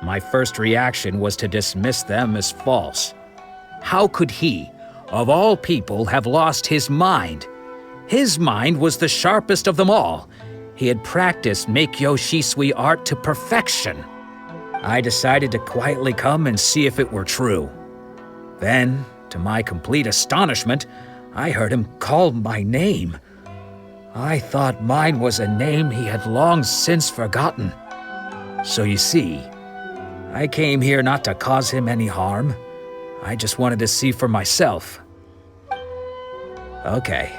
Speaker 14: my first reaction was to dismiss them as false. How could he, of all people, have lost his mind? His mind was the sharpest of them all. He had practiced Meikyo Shisui art to perfection. I decided to quietly come and see if it were true. Then, to my complete astonishment, I heard him call my name. I thought mine was a name he had long since forgotten. So you see, I came here not to cause him any harm. I just wanted to see for myself. Okay,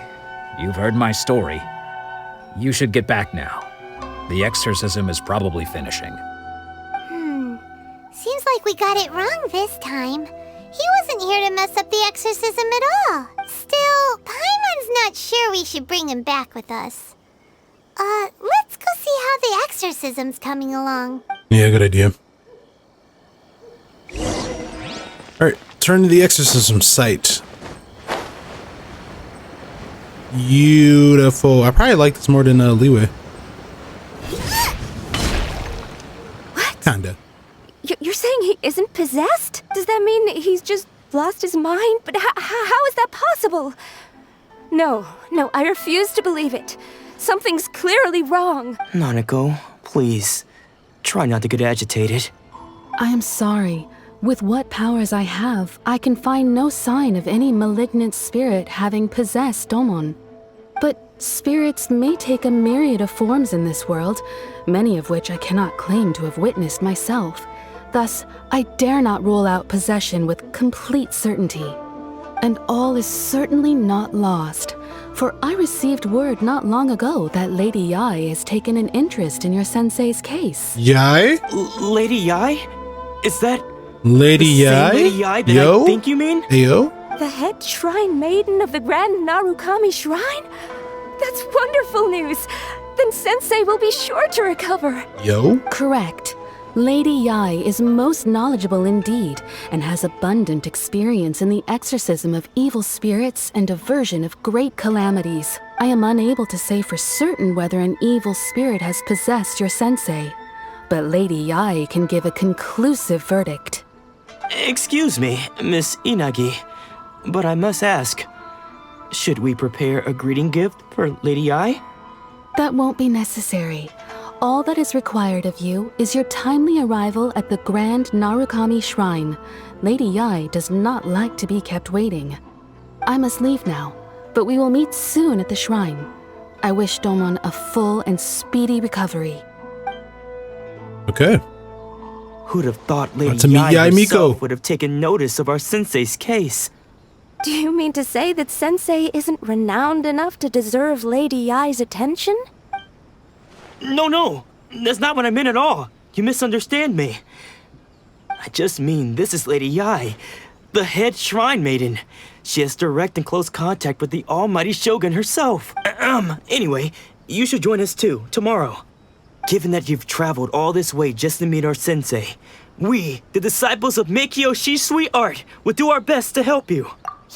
Speaker 14: you've heard my story. You should get back now. The exorcism is probably finishing.
Speaker 2: Seems like we got it wrong this time. He wasn't here to mess up the exorcism at all. Still, Paimon's not sure we should bring him back with us. Let's go see how the exorcism's coming along.
Speaker 1: Yeah, good idea. Alright, turn to the exorcism site. Beautiful. I probably like this more than Leeway.
Speaker 12: What?
Speaker 1: Kinda.
Speaker 12: You're saying he isn't possessed? Does that mean he's just lost his mind? But how is that possible? No, I refuse to believe it. Something's clearly wrong.
Speaker 9: Nanako, please, try not to get agitated.
Speaker 15: I am sorry. With what powers I have, I can find no sign of any malignant spirit having possessed Domon. But spirits may take a myriad of forms in this world, many of which I cannot claim to have witnessed myself. Thus, I dare not rule out possession with complete certainty. And all is certainly not lost, for I received word not long ago that Lady Yae has taken an interest in your sensei's case.
Speaker 1: Yae?
Speaker 9: Lady Yae? Is that...
Speaker 1: Lady Yae?
Speaker 9: Lady Yae that
Speaker 1: Yo?
Speaker 9: I think you mean?
Speaker 1: Ayo?
Speaker 12: The head shrine maiden of the Grand Narukami Shrine? That's wonderful news! Then Sensei will be sure to recover.
Speaker 1: Yo?
Speaker 15: Correct. Lady Yae is most knowledgeable indeed, and has abundant experience in the exorcism of evil spirits and aversion of great calamities. I am unable to say for certain whether an evil spirit has possessed your sensei, but Lady Yae can give a conclusive verdict.
Speaker 9: Excuse me, Miss Inagi, but I must ask, should we prepare a greeting gift for Lady Yae?
Speaker 15: That won't be necessary. All that is required of you is your timely arrival at the Grand Narukami Shrine. Lady Yae does not like to be kept waiting. I must leave now, but we will meet soon at the shrine. I wish Domon a full and speedy recovery.
Speaker 1: Okay.
Speaker 9: Who'd have thought Lady
Speaker 1: to meet
Speaker 9: Yae
Speaker 1: Yae Miko.
Speaker 9: herself would have taken notice of our sensei's case?
Speaker 12: Do you mean to say that Sensei isn't renowned enough to deserve Lady Yae's attention?
Speaker 9: No, that's not what I meant at all. You misunderstand me. I just mean this is Lady Yae, the head shrine maiden. She has direct and close contact with the almighty Shogun herself. Anyway, you should join us too, tomorrow. Given that you've traveled all this way just to meet our sensei, we, the disciples of Meikyo Shisui art, will do our best to help you.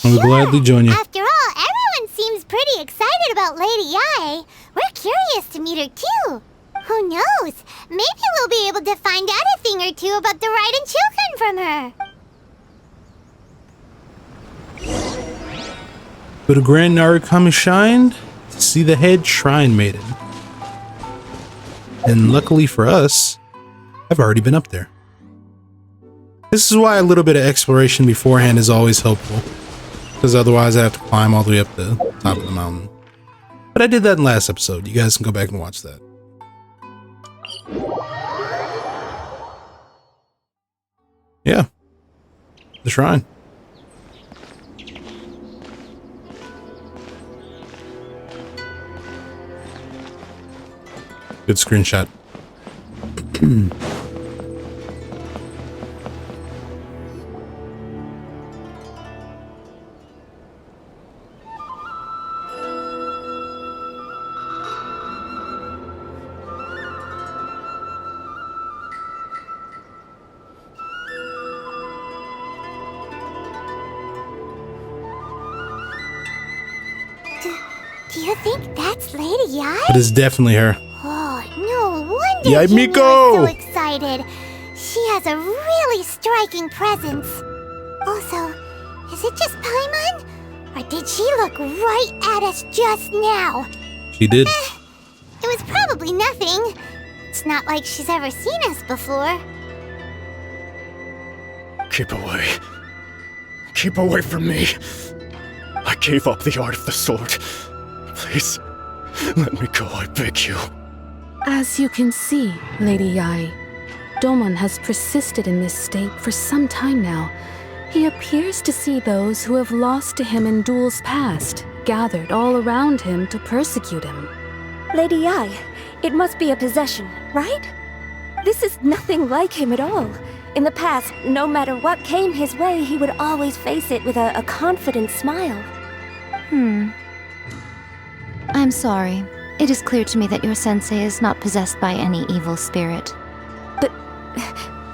Speaker 1: I will gladly join you.
Speaker 2: After all, everyone seems pretty excited about Lady Yae. We're curious to meet her too. Who knows? Maybe we'll be able to find out a thing or two about the Raiden children from her.
Speaker 1: Go to Grand Narukami Shrine to see the head shrine maiden. And luckily for us, I've already been up there. This is why a little bit of exploration beforehand is always helpful. because otherwise I have to climb all the way up the top of the mountain. But I did that in last episode. You guys can go back and watch that. Yeah. The shrine. Good screenshot.
Speaker 2: Do you think that's Lady Yae?
Speaker 1: It is definitely her.
Speaker 2: Oh, no wonder
Speaker 1: Yae
Speaker 2: Tejima
Speaker 1: Miko!
Speaker 2: is so excited. She has a really striking presence. Also, is it just Paimon? Or did she look right at us just now?
Speaker 1: She did.
Speaker 2: It was probably nothing. It's not like she's ever seen us before.
Speaker 9: Keep away. Keep away from me. I gave up the art of the sword. Please, let me go, I beg you.
Speaker 15: As you can see, Lady Yae, Domon has persisted in this state for some time now. He appears to see those who have lost to him in duels past, gathered all around him to persecute him.
Speaker 12: Lady Yae, it must be a possession, right? This is nothing like him at all. In the past, no matter what came his way, he would always face it with a confident smile.
Speaker 16: I'm sorry. It is clear to me that your sensei is not possessed by any evil spirit.
Speaker 12: But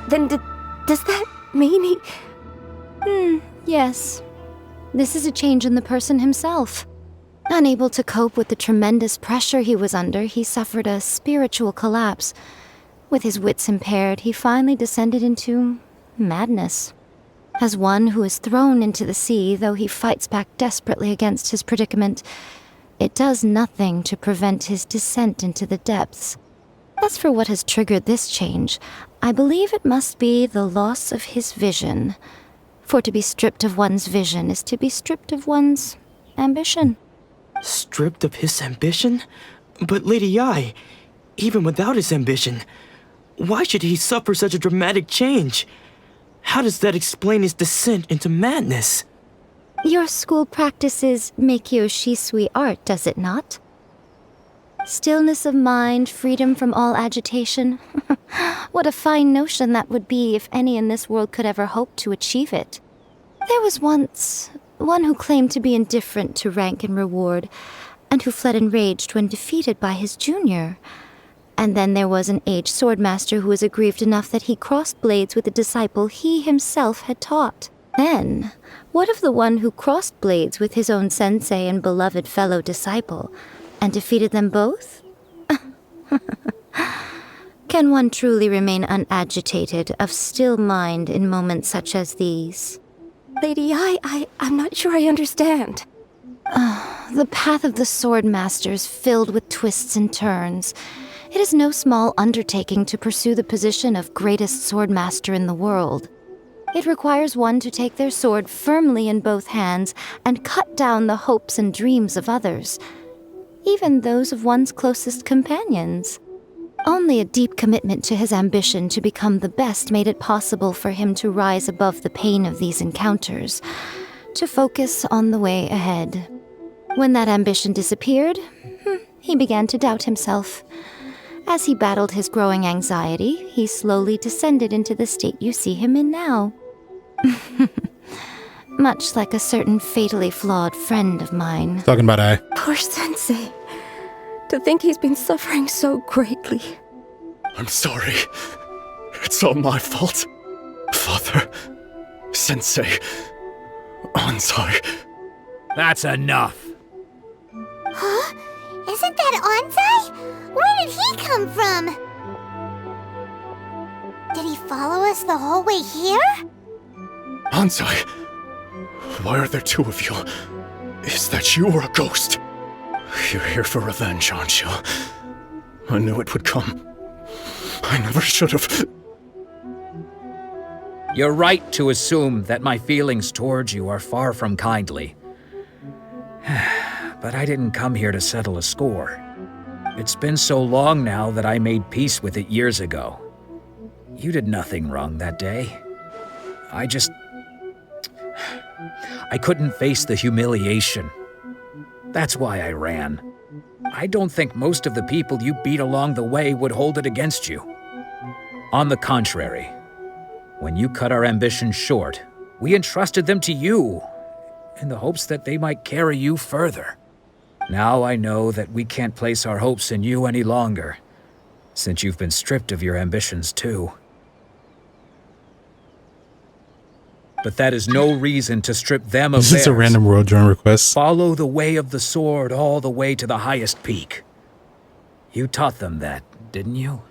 Speaker 12: then does that mean he...
Speaker 16: Yes. This is a change in the person himself. Unable to cope with the tremendous pressure he was under, he suffered a spiritual collapse. With his wits impaired, he finally descended into madness. As one who is thrown into the sea, though he fights back desperately against his predicament, it does nothing to prevent his descent into the depths. As for what has triggered this change, I believe it must be the loss of his vision. For to be stripped of one's vision is to be stripped of one's ambition.
Speaker 9: Stripped of his ambition? But Lady Yae, even without his ambition, why should he suffer such a dramatic change? How does that explain his descent into madness?
Speaker 16: Your school practices Meikyo Shisui art, does it not? Stillness of mind, freedom from all agitation. What a fine notion that would be if any in this world could ever hope to achieve it. There was once one who claimed to be indifferent to rank and reward, and who fled enraged when defeated by his junior. And then there was an aged swordmaster who was aggrieved enough that he crossed blades with a disciple he himself had taught. Then, what of the one who crossed blades with his own sensei and beloved fellow disciple, and defeated them both? Can one truly remain unagitated, of still mind in moments such as these?
Speaker 12: Lady Yae, I'm not sure I understand.
Speaker 16: The path of the swordmaster is filled with twists and turns. It is no small undertaking to pursue the position of greatest swordmaster in the world. It requires one to take their sword firmly in both hands and cut down the hopes and dreams of others, even those of one's closest companions. Only a deep commitment to his ambition to become the best made it possible for him to rise above the pain of these encounters, to focus on the way ahead. When that ambition disappeared, he began to doubt himself. As he battled his growing anxiety, he slowly descended into the state you see him in now. Much like a certain fatally flawed friend of mine.
Speaker 1: Talking about I.
Speaker 12: Poor sensei. To think he's been suffering so greatly.
Speaker 9: I'm sorry. It's all my fault. Father, Sensei, Anzai.
Speaker 14: That's enough.
Speaker 2: Huh? Isn't that Anzai? Where did he come from? Did he follow us the whole way here?
Speaker 9: Anzai, why are there two of you? Is that you or a ghost? You're here for revenge, aren't you? I knew it would come. I never should have.
Speaker 14: You're right to assume that my feelings towards you are far from kindly. But I didn't come here to settle a score. It's been so long now that I made peace with it years ago. You did nothing wrong that day. I couldn't face the humiliation. That's why I ran. I don't think most of the people you beat along the way would hold it against you. On the contrary, when you cut our ambitions short, we entrusted them to you in the hopes that they might carry you further. Now I know that we can't place our hopes in you any longer, since you've been stripped of your ambitions too. But that is no reason to strip them of theirs.
Speaker 1: This is a random world join request.
Speaker 14: Follow the way of the sword all the way to the highest peak. You taught them that, didn't you?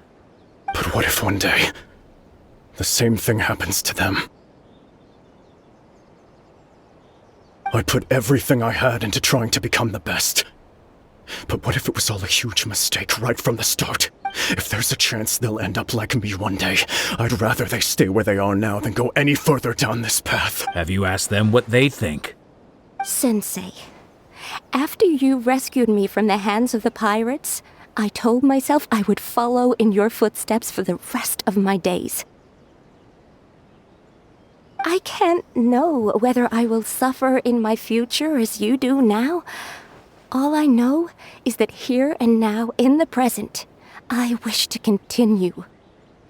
Speaker 17: But what if one day, the same thing happens to them? I put everything I had into trying to become the best. But what if it was all a huge mistake right from the start? If there's a chance they'll end up like me one day, I'd rather they stay where they are now than go any further down this path.
Speaker 14: Have you asked them what they think?
Speaker 12: Sensei, after you rescued me from the hands of the pirates, I told myself I would follow in your footsteps for the rest of my days. I can't know whether I will suffer in my future as you do now. All I know is that here and now, in the present, I wish to continue.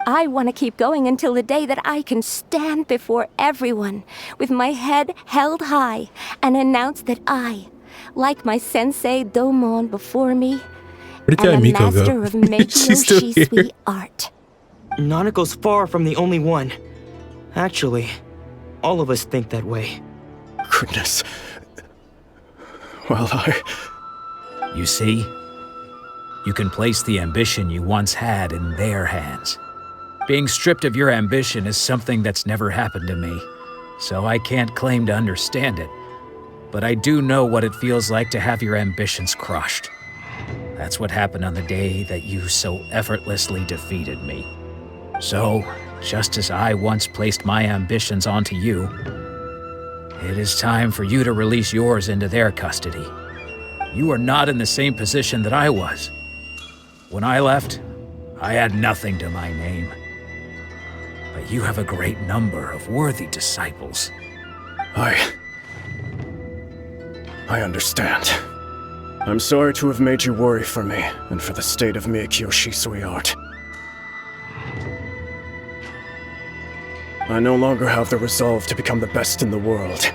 Speaker 12: I want to keep going until the day that I can stand before everyone with my head held high and announce that I, like my sensei Domon before me,
Speaker 1: Where did
Speaker 12: am
Speaker 1: Yae
Speaker 12: a
Speaker 1: Miko go?
Speaker 12: master of Meikyo
Speaker 1: She's still here.
Speaker 12: Shisui art.
Speaker 9: Nanako's far from the only one. Actually, all of us think that way.
Speaker 17: Goodness. Well,
Speaker 14: You see? You can place the ambition you once had in their hands. Being stripped of your ambition is something that's never happened to me, so I can't claim to understand it. But I do know what it feels like to have your ambitions crushed. That's what happened on the day that you so effortlessly defeated me. So, just as I once placed my ambitions onto you, it is time for you to release yours into their custody. You are not in the same position that I was. When I left, I had nothing to my name. But you have a great number of worthy disciples.
Speaker 17: I understand. I'm sorry to have made you worry for me, and for the state of Meikyo Shisui art. I no longer have the resolve to become the best in the world.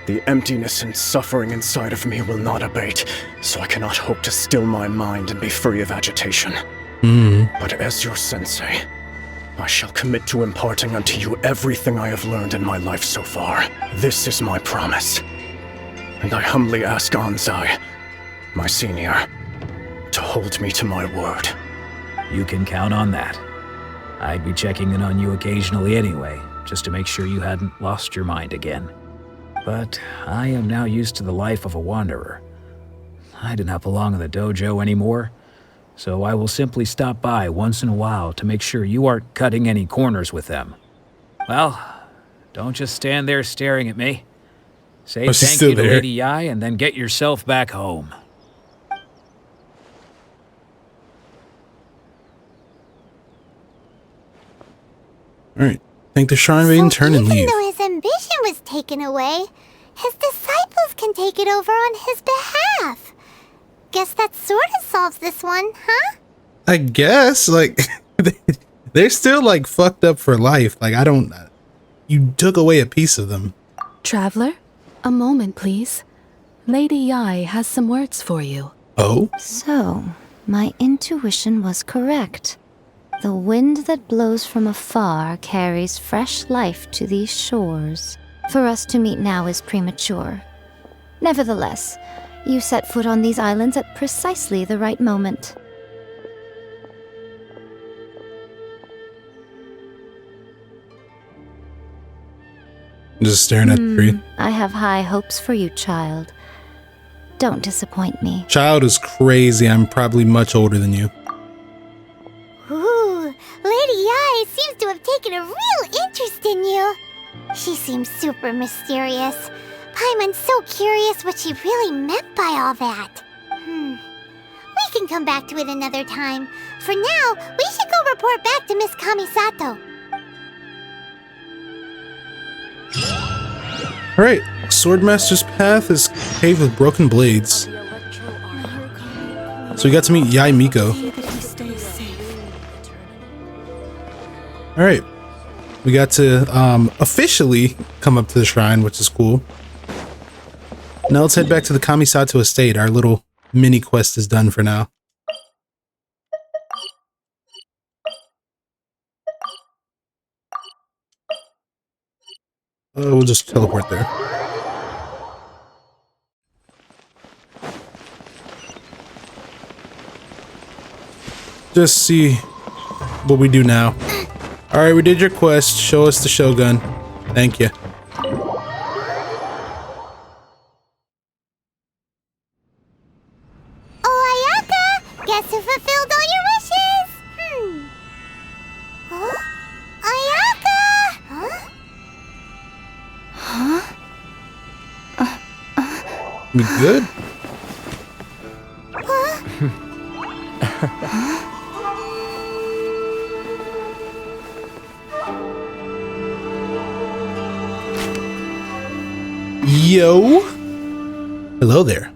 Speaker 17: The emptiness and suffering inside of me will not abate, so I cannot hope to still my mind and be free of agitation. But as your sensei, I shall commit to imparting unto you everything I have learned in my life so far. This is my promise. And I humbly ask Anzai, my senior, to hold me to my word.
Speaker 14: You can count on that. I'd be checking in on you occasionally anyway, just to make sure you hadn't lost your mind again. But I am now used to the life of a wanderer. I do not belong in the dojo anymore, so I will simply stop by once in a while to make sure you aren't cutting any corners with them. Well, don't just stand there staring at me. Say thank you to Lady Yae and then get yourself back home.
Speaker 1: Alright. Thank the Shrine Maiden, turn and leave.
Speaker 2: Even though his ambition was taken away, his disciples can take it over on his behalf. Guess that sort of solves this one, huh?
Speaker 1: I guess, like, they're still, like, fucked up for life. Like, I don't... You took away a piece of them.
Speaker 15: Traveler, a moment, please. Lady Yae has some words for you.
Speaker 1: Oh?
Speaker 16: So, my intuition was correct. The wind that blows from afar carries fresh life to these shores. For us to meet now is premature. Nevertheless, you set foot on these islands at precisely the right moment.
Speaker 1: Just staring at the tree.
Speaker 16: I have high hopes for you, child. Don't disappoint me.
Speaker 1: Child is crazy. I'm probably much older than you.
Speaker 2: Ooh, Lady Yae seems to have taken a real interest in you. She seems super mysterious. Paimon's so curious what she really meant by all that. We can come back to it another time. For now, we should go report back to Miss Kamisato.
Speaker 1: Alright, Swordmaster's path is paved with broken blades. So we got to meet Yae Miko. Alright. We got to officially come up to the shrine, which is cool. Now let's head back to the Kamisato estate. Our little mini quest is done for now. We'll just teleport there. Just see what we do now. Alright, we did your quest. Show us the Shogun. Thank you.
Speaker 2: Oh, Ayaka! Guess who fulfilled all your wishes? Huh? Ayaka!
Speaker 1: We good? Yo! Hello there.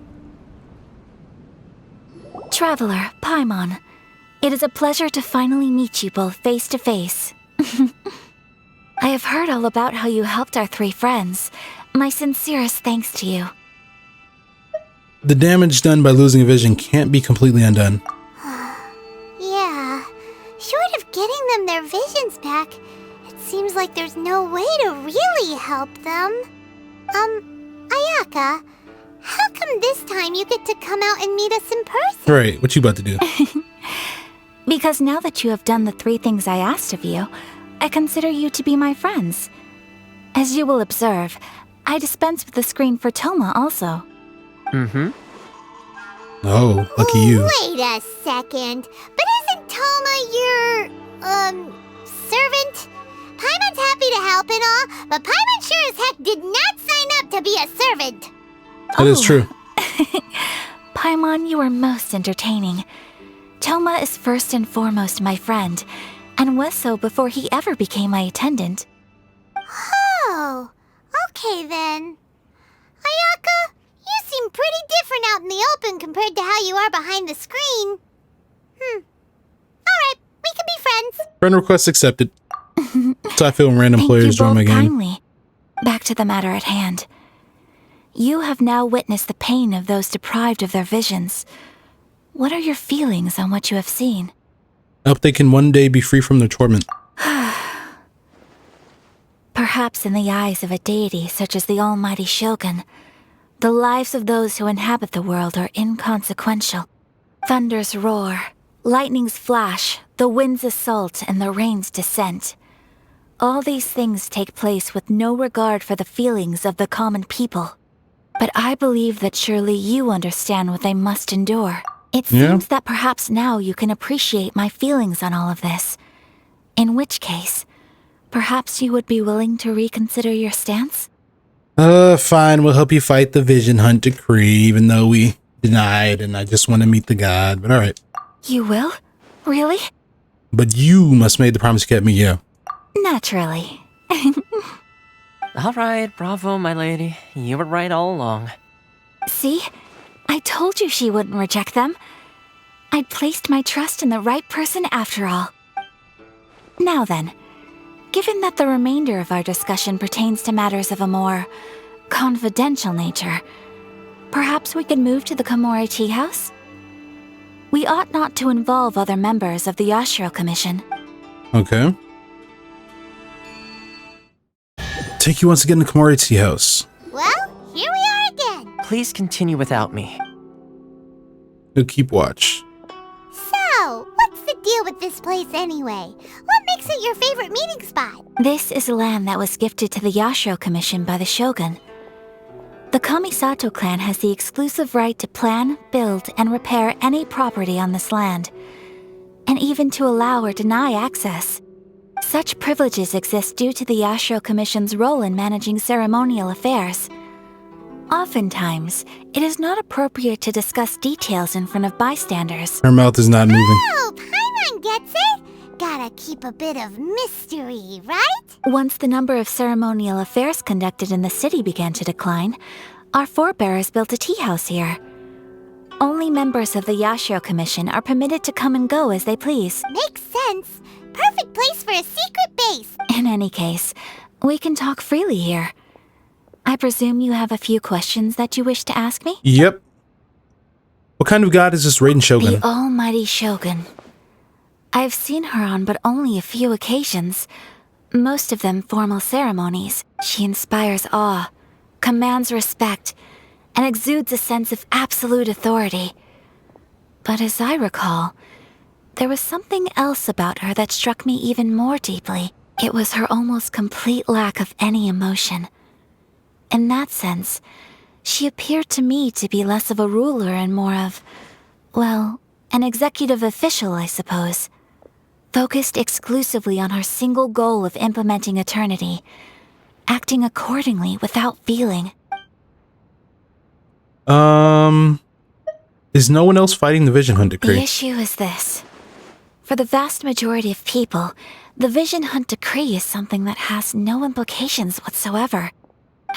Speaker 12: Traveler, Paimon. It is a pleasure to finally meet you both face to face. I have heard all about how you helped our 3 friends. My sincerest thanks to you.
Speaker 1: The damage done by losing a vision can't be completely undone.
Speaker 2: Yeah. Short of getting them their visions back, it seems like there's no way to really help them. Ayaka, how come this time you get to come out and meet us in person?
Speaker 1: Right, what you about to do?
Speaker 12: Because now that you have done the 3 things I asked of you, I consider you to be my friends. As you will observe, I dispense with the screen for Toma also.
Speaker 1: Oh, lucky you.
Speaker 2: Wait a second. But isn't Toma your, servant? Paimon's happy to help and all, but Paimon sure as heck did not sign up to be a servant.
Speaker 1: That is true.
Speaker 12: Paimon, you are most entertaining. Toma is first and foremost my friend, and was so before he ever became my attendant.
Speaker 2: Oh, okay then. Ayaka, you seem pretty different out in the open compared to how you are behind the screen. Alright, we can be friends.
Speaker 1: Friend request accepted. So I feel when random players join my game.
Speaker 12: Kindly. Back to the matter at hand. You have now witnessed the pain of those deprived of their visions. What are your feelings on what you have seen?
Speaker 1: I hope they can one day be free from their torment.
Speaker 12: Perhaps in the eyes of a deity such as the almighty Shogun, the lives of those who inhabit the world are inconsequential. Thunders roar, lightnings flash, the winds assault, and the rains descent. All these things take place with no regard for the feelings of the common people. But I believe that surely you understand what they must endure. It seems that perhaps now you can appreciate my feelings on all of this. In which case, perhaps you would be willing to reconsider your stance?
Speaker 1: Fine, we'll help you fight the Vision Hunt decree, even though we denied and I just want to meet the god, but alright.
Speaker 12: You will? Really?
Speaker 1: But you must make the promise you kept me, yeah.
Speaker 12: Naturally.
Speaker 18: Alright, bravo, my lady. You were right all along.
Speaker 12: See? I told you she wouldn't reject them. I'd placed my trust in the right person after all. Now then, given that the remainder of our discussion pertains to matters of a more confidential nature, perhaps we could move to the Komori Tea House? We ought not to involve other members of the Yashiro Commission.
Speaker 1: Okay. Take you once again to Komori Tea House.
Speaker 2: Well, here we are again.
Speaker 18: Please continue without me.
Speaker 1: We'll keep watch.
Speaker 2: So, what's the deal with this place anyway? What makes it your favorite meeting spot?
Speaker 12: This is land that was gifted to the Yashiro Commission by the Shogun. The Kamisato clan has the exclusive right to plan, build, and repair any property on this land, and even to allow or deny access. Such privileges exist due to the Yashiro Commission's role in managing ceremonial affairs. Oftentimes, it is not appropriate to discuss details in front of bystanders.
Speaker 1: Her mouth is not moving.
Speaker 2: Oh, Paimon gets it! Gotta keep a bit of mystery, right?
Speaker 12: Once the number of ceremonial affairs conducted in the city began to decline, our forebears built a tea house here. Only members of the Yashiro Commission are permitted to come and go as they please.
Speaker 2: Makes sense. Perfect place for a secret base.
Speaker 12: In any case, we can talk freely here. I presume you have a few questions that you wish to ask me?
Speaker 1: Yep. What kind of god is this Raiden Shogun?
Speaker 12: The Almighty Shogun. I've seen her on but only a few occasions, most of them formal ceremonies. She inspires awe, commands respect, and exudes a sense of absolute authority. But as I recall, there was something else about her that struck me even more deeply. It was her almost complete lack of any emotion. In that sense, she appeared to me to be less of a ruler and more of, well, an executive official, I suppose. Focused exclusively on her single goal of implementing eternity, acting accordingly without feeling.
Speaker 1: Is no one else fighting the Vision Hunt Decree?
Speaker 12: The issue is this. For the vast majority of people, the Vision Hunt Decree is something that has no implications whatsoever.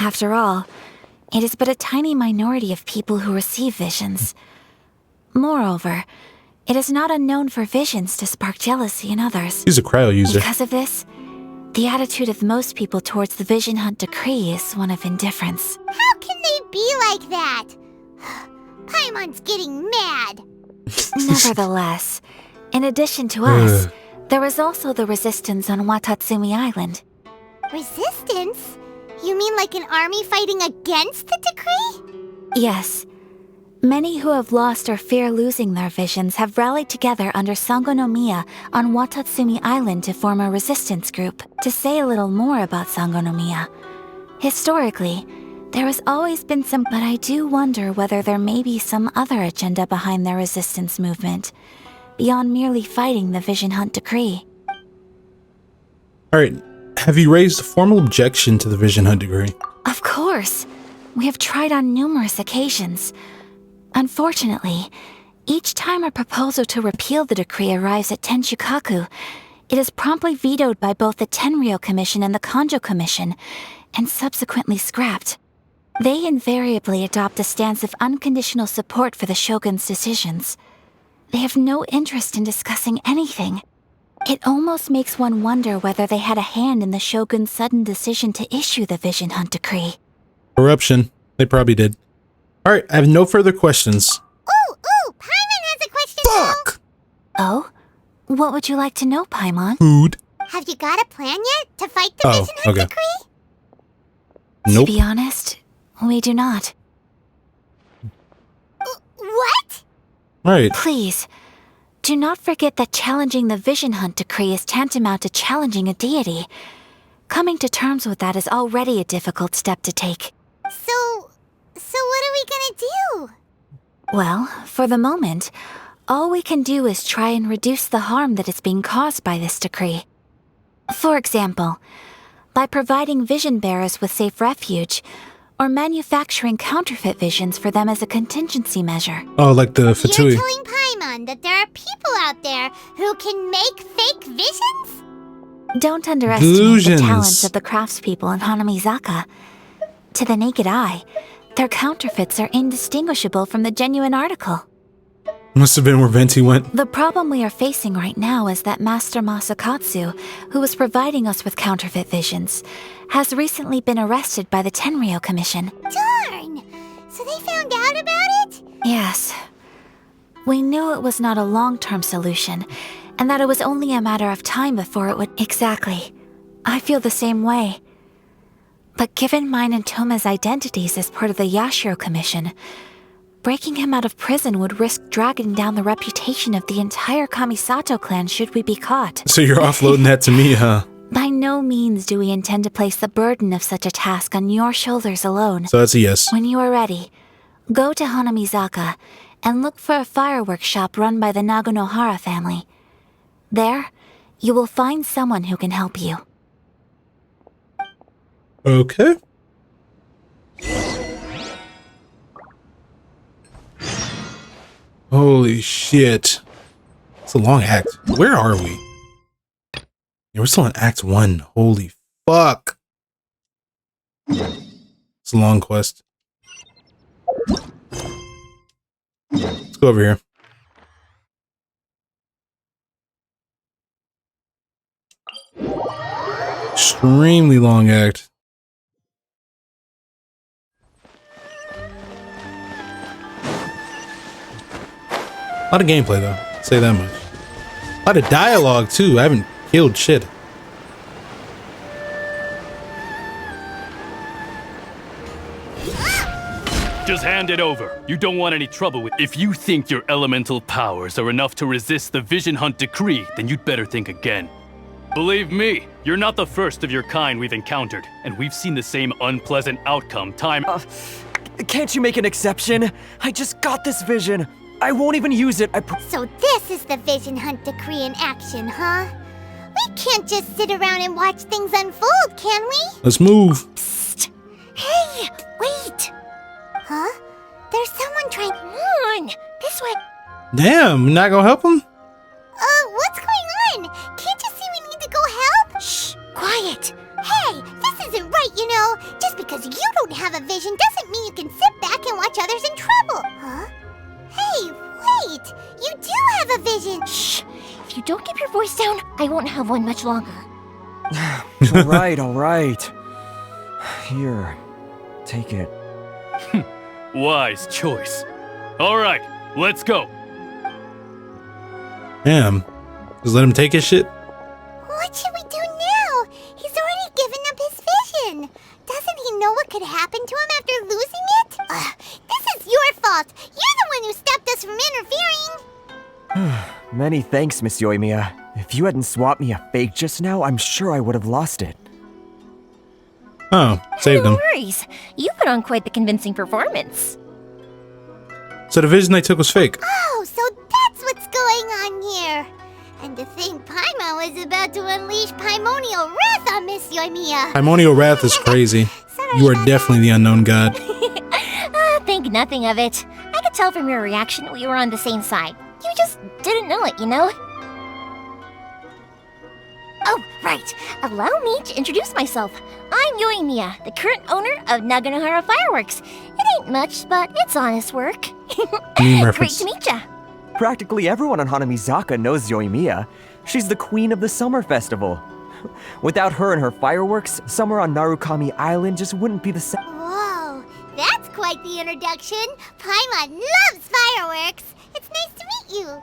Speaker 12: After all, it is but a tiny minority of people who receive visions. Moreover, it is not unknown for visions to spark jealousy in others.
Speaker 1: He's a cryo user.
Speaker 12: Because of this, the attitude of most people towards the Vision Hunt Decree is one of indifference.
Speaker 2: How can they be like that? Paimon's getting mad.
Speaker 12: Nevertheless, in addition to us, there is also the resistance on Watatsumi Island.
Speaker 2: Resistance? You mean like an army fighting against the decree?
Speaker 12: Yes. Many who have lost or fear losing their visions have rallied together under Sangonomiya on Watatsumi Island to form a resistance group. To say a little more about Sangonomiya, historically, there has always been some, but I do wonder whether there may be some other agenda behind their resistance movement, beyond merely fighting the Vision Hunt Decree.
Speaker 1: Alright, have you raised a formal objection to the Vision Hunt Decree?
Speaker 12: Of course. We have tried on numerous occasions. Unfortunately, each time a proposal to repeal the decree arrives at Tenshukaku, it is promptly vetoed by both the Tenryou Commission and the Kanjo Commission, and subsequently scrapped. They invariably adopt a stance of unconditional support for the Shogun's decisions. They have no interest in discussing anything. It almost makes one wonder whether they had a hand in the Shogun's sudden decision to issue the Vision Hunt Decree.
Speaker 1: Corruption. They probably did. Alright, I have no further questions.
Speaker 2: Ooh, Paimon has a question.
Speaker 1: Fuck!
Speaker 12: Oh? What would you like to know, Paimon?
Speaker 1: Food.
Speaker 2: Have you got a plan yet to fight the Vision Hunt Decree?
Speaker 1: Nope.
Speaker 12: To be honest, we do not.
Speaker 2: What?
Speaker 1: Right.
Speaker 12: Please, do not forget that challenging the Vision Hunt Decree is tantamount to challenging a deity. Coming to terms with that is already a difficult step to take.
Speaker 2: So what are we gonna do?
Speaker 12: Well, for the moment, all we can do is try and reduce the harm that is being caused by this decree. For example, by providing vision bearers with safe refuge, or manufacturing counterfeit visions for them as a contingency measure.
Speaker 1: Oh, like the Fatui.
Speaker 2: You're telling Paimon that there are people out there who can make fake visions?
Speaker 12: Don't underestimate
Speaker 1: Delusions.
Speaker 12: the talents of the craftspeople in Hanamizaka. To the naked eye, their counterfeits are indistinguishable from the genuine article.
Speaker 1: Must have been where Venti went.
Speaker 12: The problem we are facing right now is that Master Masakatsu, who was providing us with counterfeit visions, has recently been arrested by the Tenryou Commission.
Speaker 2: Darn! So they found out about it?
Speaker 12: Yes. We knew it was not a long-term solution, and that it was only a matter of time before it would... Exactly. I feel the same way. But given mine and Toma's identities as part of the Yashiro Commission, breaking him out of prison would risk dragging down the reputation of the entire Kamisato clan should we be caught.
Speaker 1: So you're offloading that to me, huh?
Speaker 12: By no means do we intend to place the burden of such a task on your shoulders alone.
Speaker 1: So that's a yes.
Speaker 12: When you are ready, go to Hanamizaka and look for a fireworks shop run by the Nagonohara family. There, You will find someone who can help you.
Speaker 1: Okay. Holy shit. It's a long act. Where are we? Yeah, we're still in Act 1. Holy fuck. It's a long quest. Let's go over here. Extremely long act. A lot of gameplay though, I'll say that much. A lot of dialogue too. I haven't killed shit.
Speaker 19: Just hand it over. You don't want any trouble with. If you think your elemental powers are enough to resist the Vision Hunt decree, then you'd better think again. Believe me, you're not the first of your kind we've encountered, and we've seen the same unpleasant outcome time.
Speaker 10: Can't you make an exception? I just got this vision. I won't even use it.
Speaker 2: So this is the Vision Hunt decree in action, huh? We can't just sit around and watch things unfold, can we?
Speaker 1: Let's move.
Speaker 2: Psst. Hey, wait. Huh? There's someone trying. Come on, this way.
Speaker 1: Damn, you're not gonna help him?
Speaker 2: What's going on? Can't you see we need to go help? Shh, quiet. Hey, this isn't right, you know. Just because you don't have a vision doesn't mean you can sit back and watch others in trouble. Huh? Hey, wait! You do have a vision!
Speaker 13: Shh! If you don't keep your voice down, I won't have one much longer.
Speaker 10: All right. Here, take it.
Speaker 19: Wise choice. All right, let's go.
Speaker 1: Damn. Just let him take his shit?
Speaker 2: What should we do now? He's already given up his vision. Doesn't he know what could happen to him after losing it? This is your fault. You're the one who stopped us from interfering.
Speaker 10: Many thanks, Miss Yoimiya. If you hadn't swapped me a fake just now, I'm sure I would have lost it.
Speaker 1: Oh, saved him.
Speaker 13: No worries. You put on quite the convincing performance.
Speaker 1: So the vision they took was fake.
Speaker 2: Oh, so that's what's going on here. And to think Paimon was about to unleash Paimonial Wrath on Miss Yoimiya.
Speaker 1: Primordial Wrath is crazy. You are definitely the unknown god.
Speaker 13: Think nothing of it. I could tell from your reaction we were on the same side. You just didn't know it, you know? Oh, right. Allow me to introduce myself. I'm Yoimiya, the current owner of Naganohara Fireworks. It ain't much, but it's honest work. Great to meet ya.
Speaker 10: Practically everyone on Hanamizaka knows Yoimiya. She's the queen of the summer festival. Without her and her fireworks, summer on Narukami Island just wouldn't be the same.
Speaker 2: Whoa, that's quite the introduction. Paimon loves fireworks. It's nice to meet you.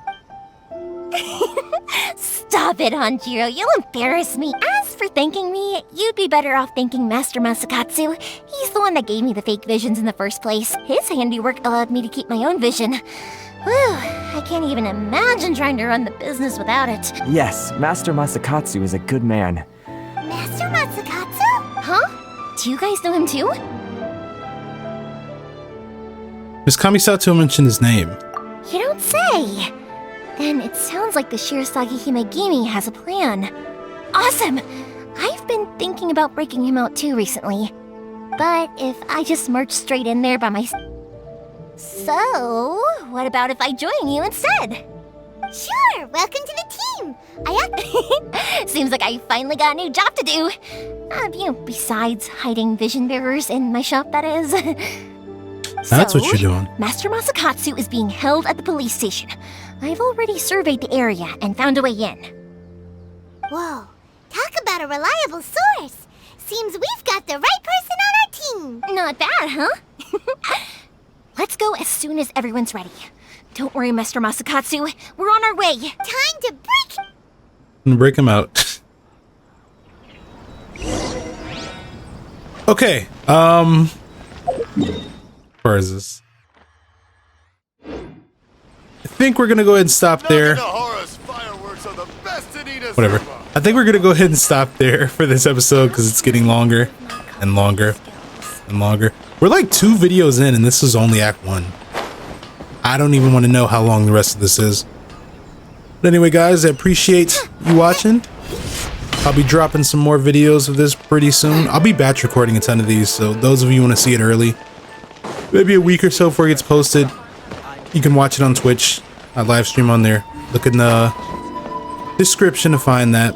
Speaker 13: Stop it, Hanjiro. You'll embarrass me. As for thanking me, you'd be better off thanking Master Masakatsu. He's the one that gave me the fake visions in the first place. His handiwork allowed me to keep my own vision. Whew, I can't even imagine trying to run the business without it.
Speaker 10: Yes, Master Masakatsu is a good man.
Speaker 2: Master Masakatsu?
Speaker 13: Huh? Do you guys know him too?
Speaker 1: Miss Kamisato mentioned his name.
Speaker 13: You don't say. Then it sounds like the Shirasagi Himegimi has a plan. Awesome! I've been thinking about breaking him out too recently. But if I just march straight in there by myself... So, what about if I join you instead?
Speaker 2: Sure, welcome to the team.
Speaker 13: Seems like I finally got a new job to do. Besides hiding vision bearers in my shop, that is.
Speaker 1: That's what you're doing.
Speaker 13: Master Masakatsu is being held at the police station. I've already surveyed the area and found a way in.
Speaker 2: Whoa, talk about a reliable source. Seems we've got the right person on our team.
Speaker 13: Not bad, huh? Let's go as soon as everyone's ready. Don't worry, Master Masakatsu. We're on our way.
Speaker 2: Time to break...
Speaker 1: I'm gonna break him out. Okay, where is this? I think we're gonna go ahead and stop there. Whatever. I think we're gonna go ahead and stop there for this episode because it's getting longer and longer and longer. We're like 2 videos in and this is only Act 1. I don't even want to know how long the rest of this is. But anyway, guys, I appreciate you watching. I'll be dropping some more videos of this pretty soon. I'll be batch recording a ton of these, so those of you who want to see it early, maybe a week or so before it gets posted, you can watch it on Twitch. I live stream on there. Look in the description to find that.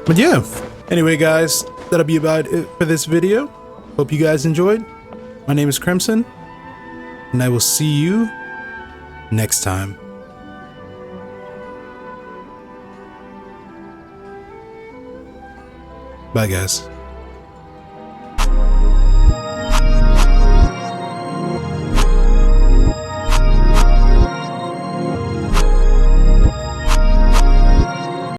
Speaker 1: But yeah, anyway guys, that'll be about it for this video. Hope you guys enjoyed. My name is Crimson, and I will see you next time. Bye guys.